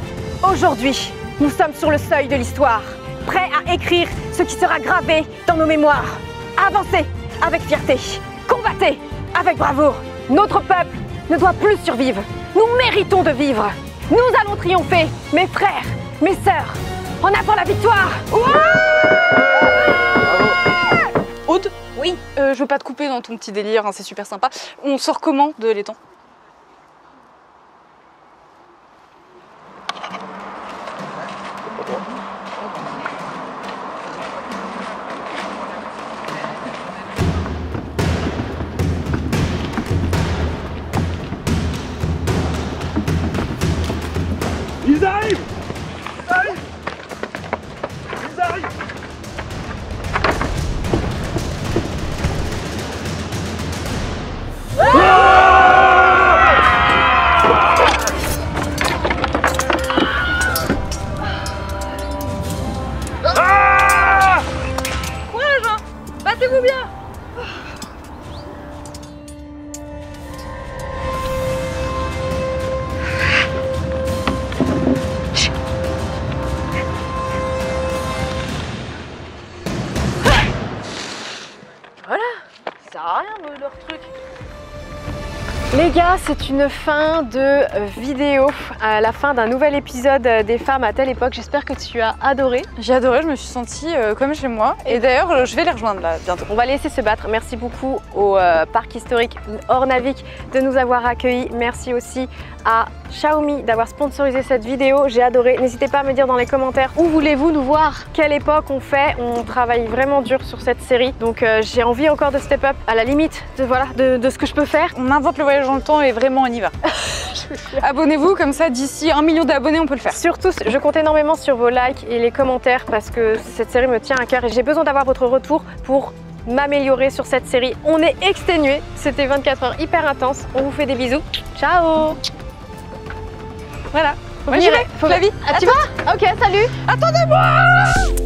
aujourd'hui, nous sommes sur le seuil de l'histoire, prêts à écrire ce qui sera gravé dans nos mémoires. Avancez avec fierté, combattez avec bravoure. Notre peuple ne doit plus survivre, nous méritons de vivre. Nous allons triompher, mes frères, mes sœurs, en avant la victoire. Aude ? Oui. Je veux pas te couper dans ton petit délire, hein, c'est super sympa. On sort comment de l'étang ? Ils arrivent! Ils arrivent! Ils arrivent! Courage, hein! Battez-vous bien! Voilà, ça sert à rien leur truc. Les gars, c'est une fin de vidéo, à la fin d'un nouvel épisode des femmes à telle époque. J'espère que tu as adoré. J'ai adoré, je me suis sentie comme chez moi. Et d'ailleurs, je vais les rejoindre là bientôt. On va les laisser se battre. Merci beaucoup au parc historique Ornavik de nous avoir accueillis. Merci aussi à Xiaomi d'avoir sponsorisé cette vidéo. J'ai adoré. N'hésitez pas à me dire dans les commentaires où voulez-vous nous voir, quelle époque on fait. On travaille vraiment dur sur cette série. Donc j'ai envie encore de step up à la limite de ce que je peux faire. On invente le voyage dans le temps et vraiment on y va. Abonnez-vous, comme ça d'ici 1 million d'abonnés on peut le faire. Surtout, je compte énormément sur vos likes et les commentaires parce que cette série me tient à cœur et j'ai besoin d'avoir votre retour pour m'améliorer sur cette série. On est exténués, c'était 24 heures hyper intenses. On vous fait des bisous. Ciao. Voilà. Moi j'y vais, Flavie. Tu vas ? Ok, salut. Attendez-moi.